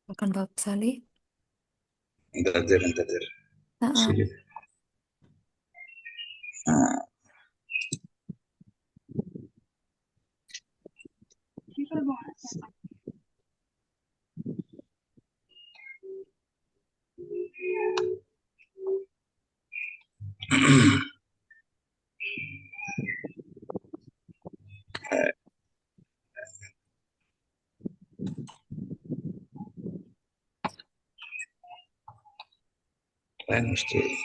Bukan Bab Salih. انتظر انتظر. Ah, ah. سيب. آه. وين مشتري.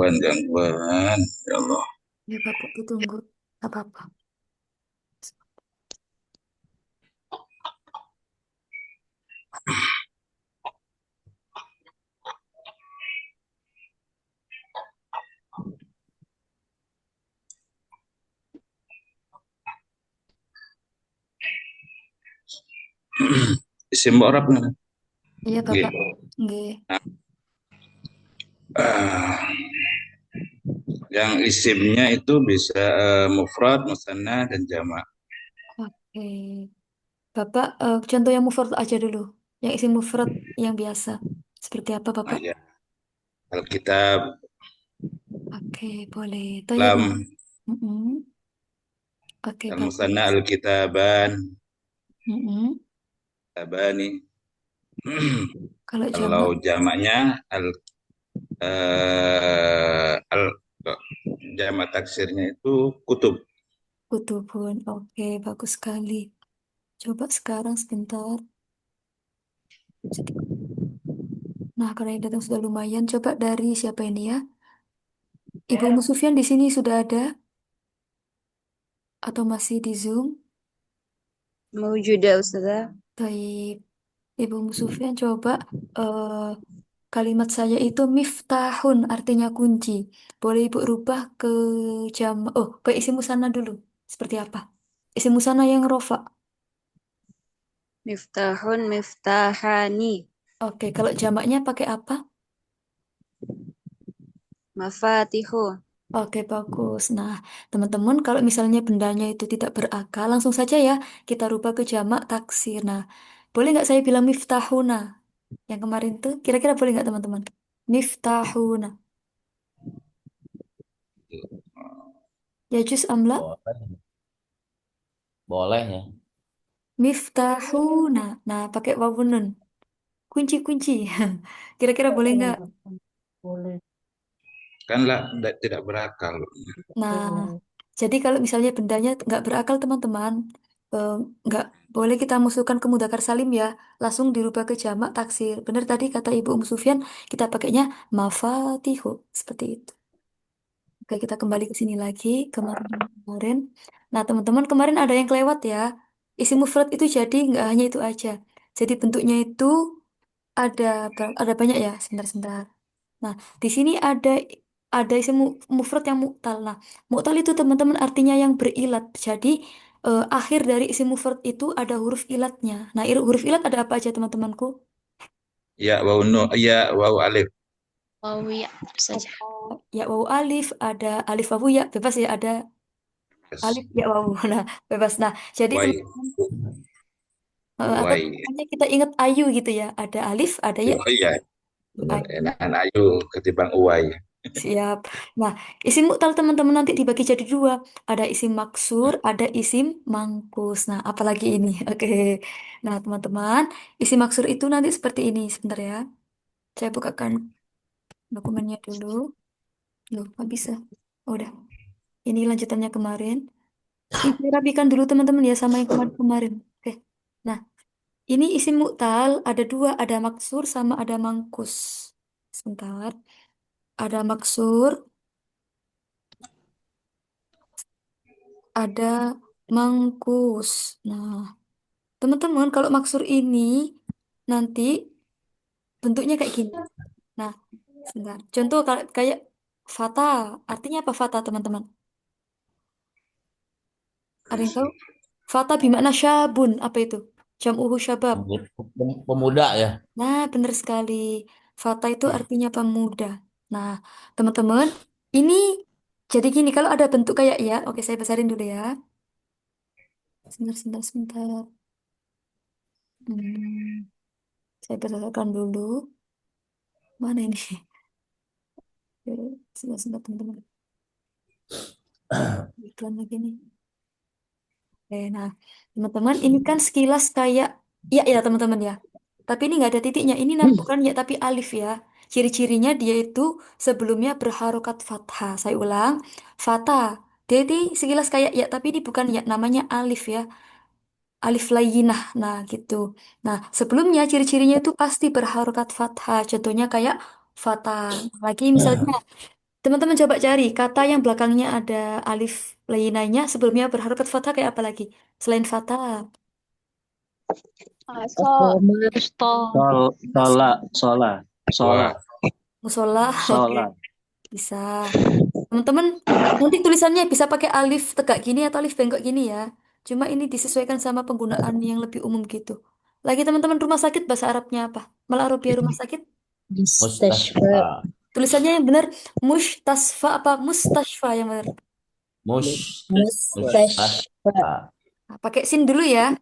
Gangguan gangguan ya Allah. Ya Bapak tuh tunggu. Gak apa-apa. Isim Arab nggak? Iya Nggih. Bapak. Nggih. Ah, yang isimnya itu bisa mufrad, musanna dan jamak. Oke. Bapak, contoh yang mufrad aja dulu. Yang isi mufrad yang biasa. Seperti apa Ah, Bapak? ya. Alkitab, Oke, boleh. Toyib. lam, Mm-mm. Oke, al-musanna bagus. al-kitaban, Mm-mm. tabani. Kalau Kalau jamak, jamaknya al jamak taksirnya itu kutub. kutubun. Oke, bagus sekali. Coba sekarang sebentar. Nah, karena yang datang sudah lumayan. Coba dari siapa ini ya? Ibu Musufyan di sini sudah ada atau masih di Zoom? موجودة أستاذة. Baik, Ibu Musufyan coba eh, kalimat saya itu miftahun artinya kunci. Boleh Ibu rubah ke jam ke isim musana dulu. Seperti apa? Isim musana yang rofa. مفتاح مفتاحان Oke, kalau jamaknya pakai apa? مفاتيح. Oke, bagus. Nah, teman-teman, kalau misalnya bendanya itu tidak berakal, langsung saja ya kita rubah ke jamak taksir. Nah, boleh nggak saya bilang miftahuna? Yang kemarin tuh, kira-kira boleh nggak teman-teman? Miftahuna. Ya juz amla? Boleh, boleh ya. Miftahuna. Nah, pakai wawun nun. Kunci-kunci. Kira-kira boleh nggak? Kan lah tidak berakal. Nah, jadi kalau misalnya bendanya nggak berakal teman-teman, eh, nggak boleh kita masukkan ke mudzakkar salim ya, langsung dirubah ke jamak taksir. Benar tadi kata Ibu Sufyan, kita pakainya mafatihu seperti itu. Oke, kita kembali ke sini lagi kemarin. Nah, teman-teman kemarin ada yang kelewat ya. Isi mufrad itu jadi nggak hanya itu aja. Jadi bentuknya itu ada ada banyak ya. Sebentar-sebentar. Nah, di sini ada isim mufrad yang mu'tal. Nah, mu'tal itu teman-teman artinya yang berilat. Jadi akhir dari isim mufrad itu ada huruf ilatnya. Nah, huruf ilat ada apa aja teman-temanku? Ya wau no, ya wau alif. واو ياء saja. Ada ya wawu alif, ada alif wawu ya, bebas ya, ada Yes. alif ya wawu. Nah, bebas. Nah, jadi Wai, teman-teman atau wai. hanya kita ingat ayu gitu ya. Ada alif, ada ya, Oh iya, benar. ayu. Enakan ayu ketimbang uai. Siap. Nah, isim mu'tal teman-teman nanti dibagi jadi dua. Ada isim maksur, ada isim mangkus. Nah, apalagi ini? Oke. Nah, teman-teman, isim maksur itu nanti seperti ini. Sebentar ya. Saya bukakan dokumennya dulu. Loh, nggak bisa. Oh, udah. Ini lanjutannya kemarin. Ini saya rapikan dulu teman-teman ya sama yang kemarin-kemarin. Oke. Nah, ini isim mu'tal ada dua. Ada maksur sama ada mangkus. Sebentar. Ada maksur, ada mangkus. Nah, teman-teman, kalau maksur ini nanti bentuknya kayak gini. Nah, sebentar. Contoh kayak Fata. Artinya apa fata, teman-teman? Ada yang tahu? Fata bimakna syabun. Apa itu? Jam'uhu syabab. Pemuda ya. Nah, benar sekali. Fata itu artinya pemuda. Nah, teman-teman, ini jadi gini, kalau ada bentuk kayak ya, oke saya besarin dulu ya. Sebentar, sebentar, sebentar. Hmm, saya besarkan dulu. Mana ini? Oke, sebentar, sebentar, teman-teman. Iklan lagi nih. Oke, nah, teman-teman, ini kan sekilas kayak ya, ya, teman-teman ya. Tapi ini nggak ada titiknya. Ini bukan ya, tapi alif ya. Ciri-cirinya dia itu sebelumnya berharokat fathah. Saya ulang, fathah. Dia ini sekilas kayak ya, tapi ini bukan ya. Namanya alif ya. Alif layinah. Nah, gitu. Nah, sebelumnya ciri-cirinya itu pasti berharokat fathah. Contohnya kayak fathah. Lagi misalnya, teman-teman coba cari kata yang belakangnya ada alif layinahnya sebelumnya berharokat fathah kayak apa lagi? Selain fathah. Aso. Usto. Sola, sola, sola, Wah, Musola, oke, sola. bisa. Teman-teman, nanti tulisannya bisa pakai alif tegak gini atau alif bengkok gini ya. Cuma ini disesuaikan sama penggunaan yang lebih umum gitu. Lagi teman-teman rumah sakit bahasa Arabnya apa? Malah Arabia rumah sakit. Mustashfa. Tulisannya yang benar mustasfa apa mustashfa yang benar. Mustashfa. Nah, pakai sin dulu ya.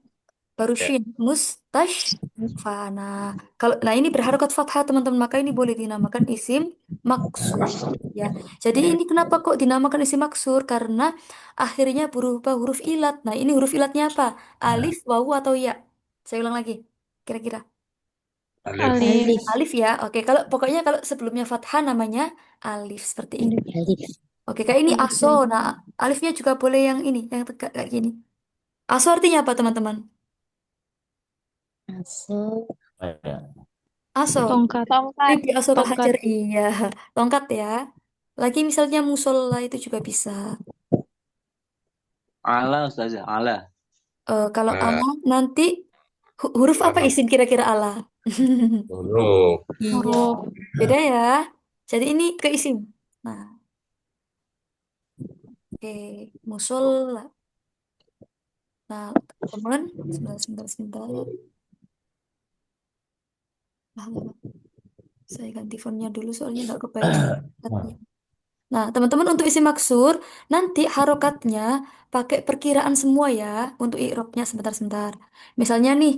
Baru ya. shin mustashfa. Nah ini berharokat fathah teman-teman, maka ini boleh dinamakan isim maksur ya. Jadi ini kenapa kok dinamakan isim maksur? Karena akhirnya berupa huruf ilat. Nah ini huruf ilatnya apa? Alif, wawu atau ya? Saya ulang lagi. Kira-kira Alif. Alif. alif ya. Oke, kalau pokoknya kalau sebelumnya fathah namanya alif seperti ini. Oke, kayak ini aso. Nah alifnya juga boleh yang ini, yang tegak kayak gini. Aso artinya apa teman-teman? Ya. Aso. Tongkat. Tongkat. Ribi Asrul Tongkat. Hajar, iya. Tongkat ya. Lagi misalnya musola itu juga bisa. Ala, Ustazah, ala. Kalau Ah, Allah nanti huruf apa alam. isim kira-kira Allah? Huruf. Iya, Huruf. beda ya. Jadi ini ke isim. Nah, oke, musola. Nah, teman, sebentar, sebentar, sebentar. Lah, saya ganti fontnya dulu soalnya nggak kebaca. Nah, teman-teman untuk isi maksur, nanti harokatnya pakai perkiraan semua ya untuk i'robnya sebentar-sebentar. Misalnya nih,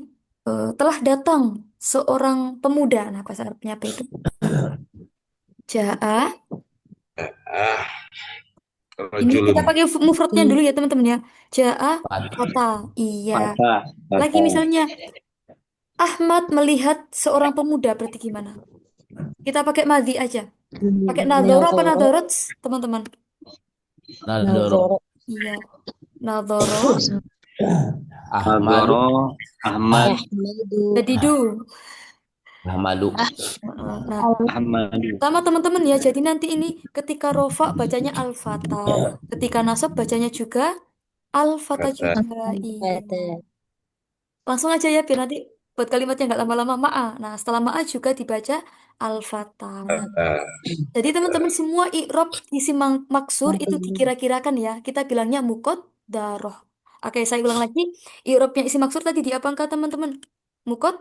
telah datang seorang pemuda. Nah, bahasa Arabnya apa itu? Ja'a. Ah, Ini kita rajulun. pakai mufradnya dulu ya teman-teman ya. Ja'a Fat- kata. Iya. Fata, Lagi fata. misalnya, Ahmad melihat seorang pemuda. Berarti gimana? Kita pakai madhi aja. Pakai nadhoro apa nadhorot, teman-teman? Nadoro. Iya. Nadhoro. Ahmadu. Nadoro, Ahmad, Jadi du. Ahmadu. Nah, Ahmadu. sama teman-teman ya. Jadi nanti ini ketika rofa bacanya al-fatah. Ketika nasab bacanya juga al-fatah Kata. juga. Iya. Langsung aja ya biar nanti buat kalimatnya nggak lama-lama ma'a. Nah, setelah ma'a juga dibaca al-fatah. Ah, Jadi teman-teman semua i'rob isi maksur itu dikira-kirakan ya. Kita bilangnya mukot daroh. Oke, saya ulang lagi. I'robnya isi maksur tadi di apa angka teman-teman? Mukot.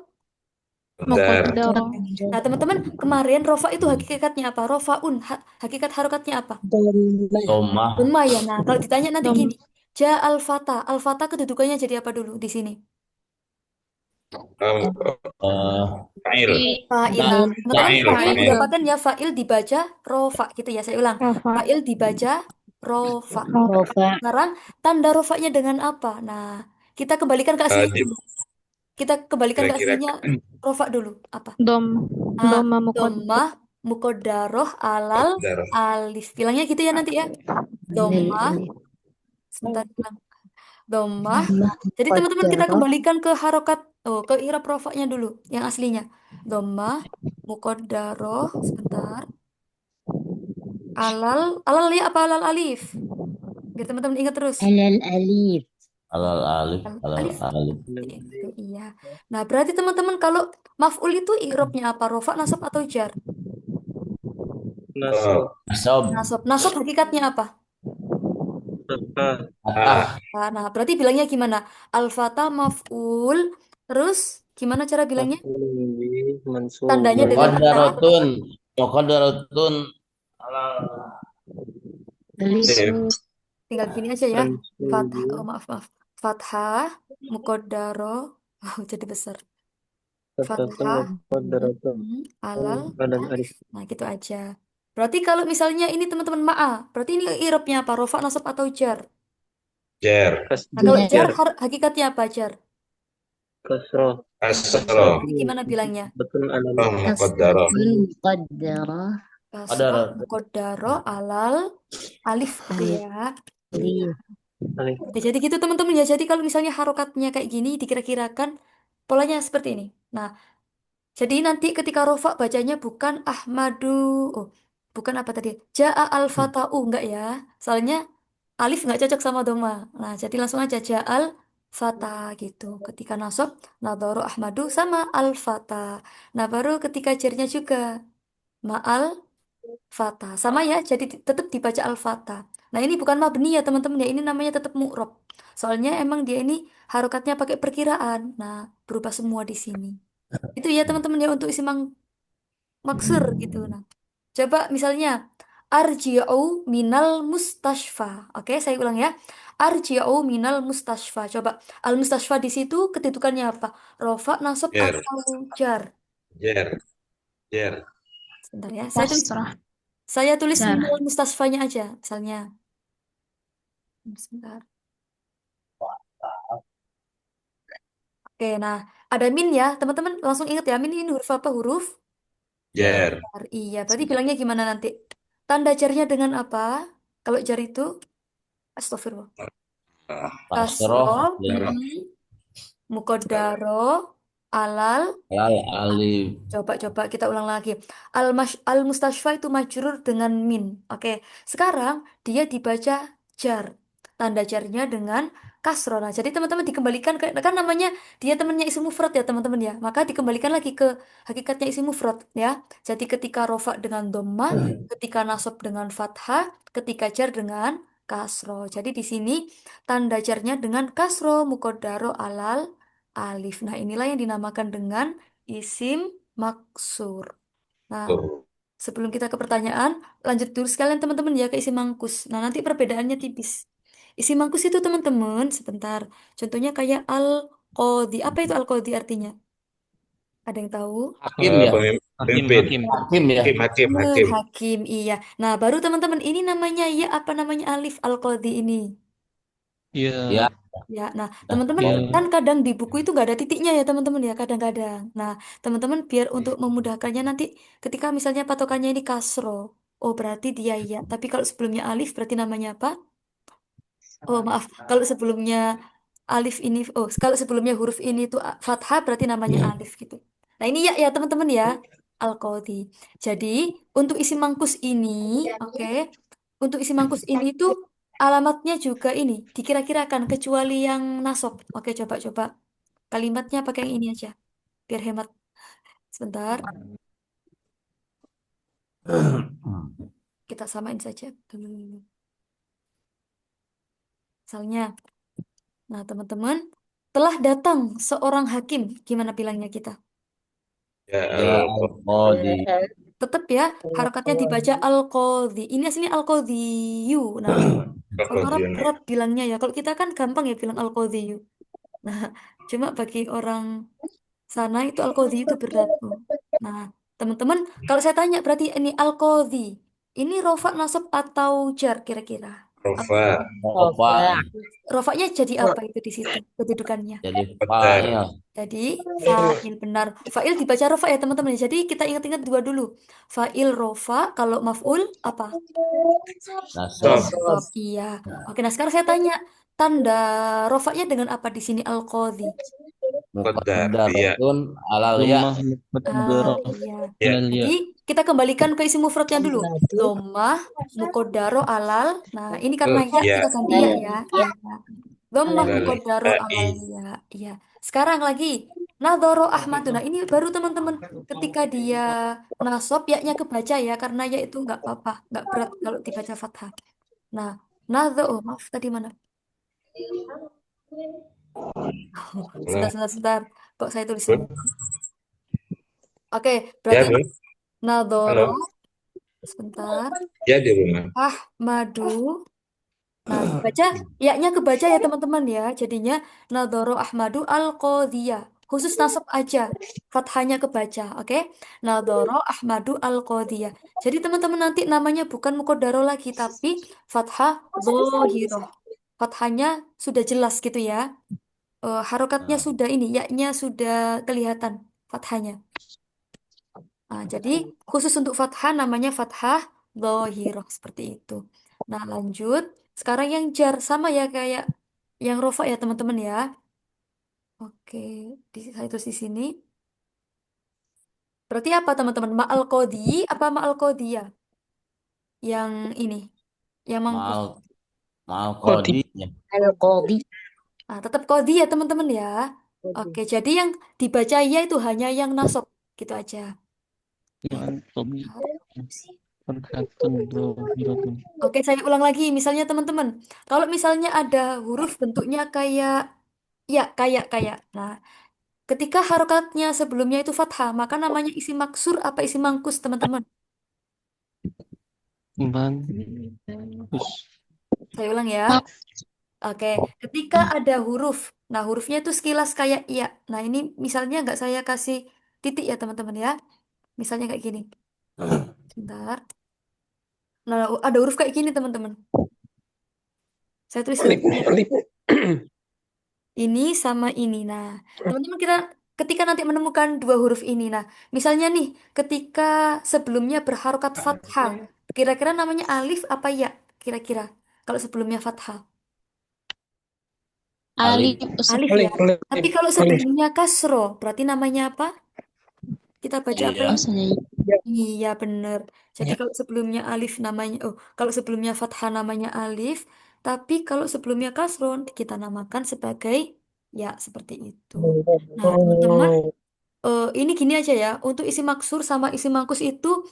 Dar. Mukodoro. Nah, teman-teman, kemarin rofa itu hakikatnya apa? Rofaun. Hakikat harokatnya apa? Domah. Doma ya. Nah, kalau ditanya nanti Dom. gini. Ja al-fata. Al-fata kedudukannya jadi apa dulu di sini? Oh, eh Fa'il. Fa'il. tak Nah, teman-teman Fa'il. fa'il Fa'il. didapatkan ya. Fa'il dibaca rofa gitu ya. Saya ulang. Rafa. Fa'il dibaca rofa. Rafa. Sekarang tanda rofanya dengan apa? Nah, kita kembalikan ke aslinya Di dulu. Kita kembalikan ke kira-kira aslinya rofa dulu. Apa? Dom. Ah, Doma mukod. domah mukodaroh alal Dar. alif. Bilangnya gitu ya nanti ya. Domah. Sebentar bilang. Domah. Jadi teman-teman kita kembalikan ke harokat. Oh, ke irab rofaknya dulu. Yang aslinya. Domah mukodaroh. Sebentar. Alal. Alal ya apa alal alif? Biar teman-teman ingat terus. alal alif. Alal Alal alif. alif. Itu iya. Nah, berarti teman-teman kalau maf'ul itu i'rabnya apa? Rofa, nasab atau jar? Nasab. Nasab. Nasab. Nasab hakikatnya apa? Fathah. Fatah. Nah, berarti bilangnya gimana? Al-fatah maf'ul. Terus gimana cara bilangnya? Maf'ulun bih Tandanya mansubun. dengan apa? Muqaddaratun. Muqaddaratun. Alal. Alif. Tinggal gini aja ya. Fathah. Mansubun. Oh, maaf, maaf. Fathah, muqaddaro. Oh, jadi besar. Fathatun Fathah, wa qaddaratun. alal, Alal alif. alif. Nah, gitu aja. Berarti kalau misalnya ini teman-teman berarti ini i'rabnya apa? Rofa, nasab, atau jar? Jer. Nah, kalau jar, Jar. hakikatnya apa jar? Kasroh. Kasro. Ini gimana bilangnya? Betul alal. Oh, muqaddarah. Kasrah, Qaddaratun. muqaddaro, alal, alif gitu ya. Alif. Oke, jadi gitu teman-teman ya. Jadi kalau misalnya harokatnya kayak gini, dikira-kirakan polanya seperti ini. Nah, jadi nanti ketika rofa bacanya bukan Ahmadu. Oh, bukan apa tadi? Ja'a al-fata'u. Enggak ya. Soalnya alif nggak cocok sama doma. Nah, jadi langsung aja Ja'al fata gitu. Ketika nasab, nadoro Ahmadu sama al-fata. Nah, baru ketika jernya juga. Ma'al fata. Sama ya, jadi tetap dibaca al-fata. Nah, ini bukan mabni ya teman-teman ya. Ini namanya tetap mu'rob. Soalnya emang dia ini harokatnya pakai perkiraan. Nah, berubah semua di sini. Itu ya teman-teman ya untuk isi maksur gitu. Nah, coba misalnya arji'u minal mustashfa. Oke, saya ulang ya. Arji'u minal mustashfa. Coba al mustashfa di situ kedudukannya apa? Rofa, nasab Jer. atau jar? Jer. Jer. Sebentar ya. Saya tulis minal mustashfanya aja misalnya. Sebentar. Oke, nah ada min ya. Teman-teman langsung ingat ya, min ini huruf apa? Huruf Jar. Jer. jar. Iya, berarti bilangnya gimana nanti? Tanda jarnya dengan apa? Kalau jar itu astagfirullah. Kasro, Kasroh. Jar. mukodaro, alal. Alal alif. Coba-coba kita ulang lagi. Al mustashfa itu majrur dengan min. Oke, sekarang dia dibaca jar. Tanda jarnya dengan kasro. Nah, jadi teman-teman dikembalikan ke kan namanya dia temannya isim mufrad ya teman-teman ya. Maka dikembalikan lagi ke hakikatnya isim mufrad ya. Jadi ketika rofa dengan dhamma, ketika nasab dengan fathah, ketika jar dengan kasro. Jadi di sini tanda jarnya dengan kasro mukodaro alal alif. Nah, inilah yang dinamakan dengan isim maksur. Nah, Tuh. sebelum kita ke pertanyaan, lanjut dulu sekalian teman-teman ya ke isim mangkus. Nah, nanti perbedaannya tipis. Isim mangkus itu teman-teman, sebentar. Contohnya kayak al-qadhi. Apa itu al-qadhi artinya? Ada yang tahu? Hakim ya. Hakim. Pemimpin. Hakim. Hakim ya. Hakim. Hakim. Bener, Hakim. hakim, iya. Nah, baru teman-teman, ini namanya ya apa namanya alif al-qadhi ini? Iya. Ya. Ya, nah Dah. teman-teman Iya. kan kadang di buku itu nggak ada titiknya ya teman-teman ya kadang-kadang. Nah teman-teman biar untuk memudahkannya nanti ketika misalnya patokannya ini kasro, oh berarti dia ya. Tapi kalau sebelumnya alif berarti namanya apa? Oh maaf, kalau sebelumnya alif ini, oh kalau sebelumnya huruf ini itu fathah berarti namanya alif gitu. Nah ini ya teman-teman ya al-qadhi. Jadi untuk isi mangkus ini, oke, untuk isi mangkus ini tuh alamatnya juga ini dikira-kirakan kecuali yang nasab. Oke coba-coba kalimatnya pakai yang ini aja biar hemat. Sebentar kita samain saja dulu. Misalnya, nah teman-teman telah datang seorang hakim, gimana bilangnya kita? Ya. Ya al-qadi. Tetap ya, harokatnya dibaca al-qadhi. Ini aslinya al-qadhiyu. Nah, orang Arab Al-Qadian. berat bilangnya ya. Kalau kita kan gampang ya bilang al-qadhiyu. Nah, cuma bagi orang sana itu al-qadhi itu berat. Oh. Nah, teman-teman, kalau saya tanya berarti ini al-qadhi. Ini rofa, nasab atau jar kira-kira? Rofa. Rofa. Rofaknya jadi apa itu di situ kedudukannya? Jadi Qadar. fa'il. Jadi fa'il benar. Fa'il dibaca rofa ya teman-teman. Jadi kita ingat-ingat dua dulu. Fa'il rofa kalau maf'ul apa? Nasab. Sob. Nasab. Iya. Oke, nah sekarang saya tanya tanda rofaknya dengan apa di sini al-qadhi? Qadar. Ya. Muqaddaratun alal ya. Lemah Ah, muqaddarah iya. Ya. alal Jadi ya. kita kembalikan ke isim mufradnya dulu. Dhammah, muqaddaro alal. Nah, ini karena ya Ya. kita ganti ya ya. Iya. Dhammah Alal. muqaddaro Ya. alal ya. Iya. Sekarang lagi Nadhoro Ahmadu. Nah, ini baru teman-teman. Ketika dia nasab, yaknya kebaca ya, karena ya itu nggak apa-apa, nggak berat kalau dibaca fathah. Nah, oh maaf tadi mana? Sebentar, Halo. sebentar, sebentar. Kok saya tulis Bun? ini? Oke, Ya, berarti Bun. Nadhoro, Halo. sebentar. Ya, di rumah. Ahmadu. Nah, baca, yaknya kebaca ya teman-teman ya. Jadinya Nadhoro Ahmadu Al-Qadiyah. Khusus nasab aja. Fathahnya kebaca, oke? Nadhoro Ahmadu Al-Qadiyah. Jadi teman-teman nanti namanya bukan Mukodaro lagi, tapi Fathah Dhohiroh. Fathahnya sudah jelas gitu ya. Harokatnya Nah, sudah ini, yaknya sudah kelihatan fathahnya. Nah, jadi khusus untuk fathah namanya fathah dhohiroh seperti itu. Nah, lanjut. Sekarang yang jar sama ya kayak yang rofa ya teman-teman ya. Oke, saya tulis di sini. Berarti apa teman-teman? Ma'al qodi apa ma'al qodiyah? Yang ini, yang mangkus. mal mal Kodi. kodi. Al-Qadi. Nah, tetap qodi ya teman-teman ya. Oke, jadi yang dibaca ya itu hanya yang nasab gitu aja. Ma'al-Qadi. Fathatun dhahiratun. Oke, saya ulang lagi. Misalnya teman-teman, kalau misalnya ada huruf bentuknya kayak ya, kayak. Nah, ketika harokatnya sebelumnya itu fathah, maka namanya isi maksur apa isi mangkus, teman-teman? Bagus. Saya ulang ya. Oke, ketika ada huruf, nah hurufnya itu sekilas kayak iya. Nah, ini misalnya nggak saya kasih titik ya, teman-teman ya. Misalnya kayak gini. Sebentar. Nah, ada huruf kayak gini, teman-teman. Saya tulis Alif. hurufnya. Alif. Ini sama ini. Nah, teman-teman kita ketika nanti menemukan dua huruf ini, nah, misalnya nih, ketika sebelumnya berharokat fathah, kira-kira namanya alif apa ya? Kira-kira kalau sebelumnya fathah, Alif. Alif Ustaz. alif ya. Alif. Tapi Alif. kalau Alif. sebelumnya kasro, berarti namanya apa? Kita baca apa Iya. ini? Maksudnya Iya bener. Jadi Ya. kalau sebelumnya alif namanya, kalau sebelumnya fathah namanya alif, tapi kalau sebelumnya kasron kita namakan sebagai ya seperti itu. Nah, teman-teman. Ini gini aja ya, untuk isi maksur sama isi mangkus itu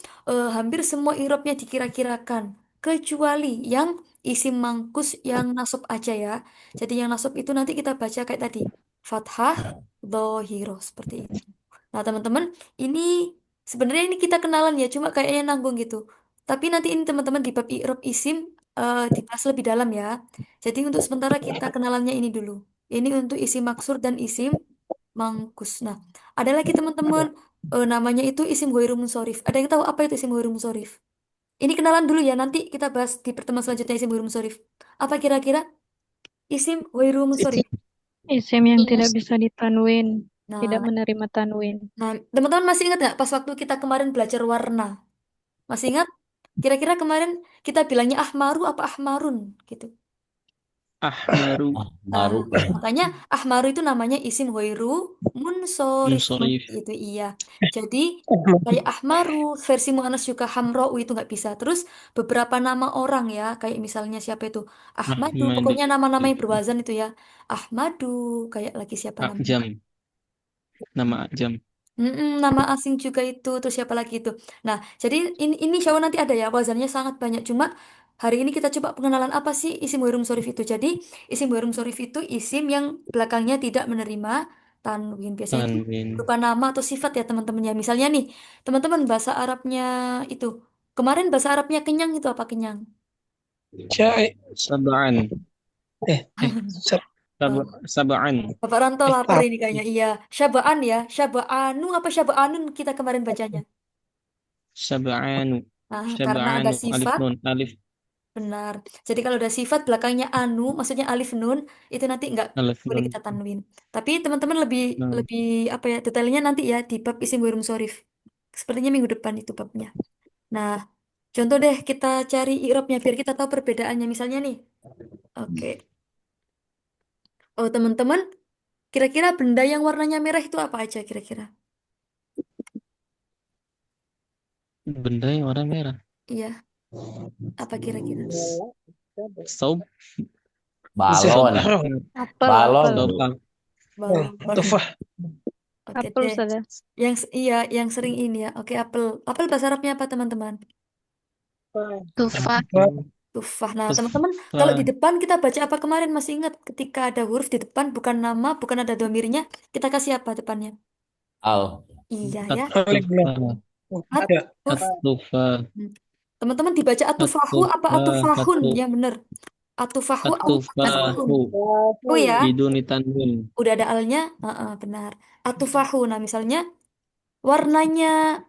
hampir semua irobnya dikira-kirakan, kecuali yang isi mangkus yang nasab aja ya. Jadi yang nasab itu nanti kita baca kayak tadi, fathah, dhohiro, seperti itu. Nah teman-teman, ini sebenarnya ini kita kenalan ya, cuma kayaknya nanggung gitu. Tapi nanti ini teman-teman di bab irob isim dibahas lebih dalam ya. Jadi untuk sementara kita kenalannya ini dulu. Ini untuk isi maksur dan isim mangkus. Nah, ada lagi teman-teman, namanya itu isim ghairu munsorif. Ada yang tahu apa itu isim ghairu munsorif? Ini kenalan dulu ya, nanti kita bahas di pertemuan selanjutnya isim ghairu munsorif. Apa kira-kira isim ghairu munsorif? isim yang tidak bisa ditanwin, tidak Nah, menerima tanwin. teman-teman masih ingat nggak pas waktu kita kemarin belajar warna? Masih ingat? Kira-kira kemarin kita bilangnya ahmaru apa ahmarun gitu. Ahmaru. Nah, Maru. makanya ahmaru itu namanya isim ghairu munsorif. Munsharif. Itu iya. Jadi kayak ahmaru, versi muannas juga hamra'u itu nggak bisa. Terus beberapa nama orang ya, kayak misalnya siapa itu? Ahmadu, Ahmadu. pokoknya nama-nama yang berwazan itu ya. Ahmadu, kayak lagi siapa namanya? Akjam. Nama Akjam. Nama asing juga itu, terus siapa lagi itu? Nah, jadi ini insya Allah nanti ada ya, wazannya sangat banyak. Cuma hari ini kita coba pengenalan apa sih isim Muharim Sorif itu. Jadi isim Muharim Sorif itu isim yang belakangnya tidak menerima tanwin. Biasanya itu Tanwin. berupa nama atau sifat ya teman-teman ya. Misalnya nih, teman-teman bahasa Arabnya itu. Kemarin bahasa Arabnya kenyang itu apa kenyang? Jai. Sab'an. Eh. Eh, Sab'an. Bapak Ranto lapar ini kayaknya. Iya, Syabaan ya. Syaba'anu apa Syaba'anun kita kemarin bacanya. Sab'anu. Nah, karena ada Sab'anu. Alif sifat. nun. Alif. Benar. Jadi kalau ada sifat belakangnya anu, maksudnya alif nun, itu nanti nggak Alif boleh nun. kita tanwin. Tapi teman-teman lebih Nah. lebih apa ya detailnya nanti ya di bab isim ghairul munsharif. Sepertinya minggu depan itu babnya. Nah, contoh deh kita cari i'rabnya biar kita tahu perbedaannya. Misalnya nih, oke. Oh teman-teman, kira-kira benda yang warnanya merah itu apa aja kira-kira? Benda yang warna merah. Iya, apa kira-kira? Saub. Balon. Apel, Balon. apel. Saub. Balon. Tufah. Oke Apel deh. saja. Iya, yang sering ini ya. Oke, apel. Apel bahasa Arabnya apa, teman-teman? Tufah. Tufah. Nah, teman-teman, kalau di Tufah. depan kita baca apa kemarin? Masih ingat ketika ada huruf di depan, bukan nama, bukan ada domirnya, kita kasih apa depannya? Al. Iya ya. At-tufah. Atuf. At-tufah. Hmm. Teman-teman dibaca atufahu apa At-tufah. atufahun? Yang benar. Atufahu au atufahun. At-tufahu. Oh ya, Biduni tanwin. udah ada alnya. Benar. Atufahu. Nah, misalnya warnanya.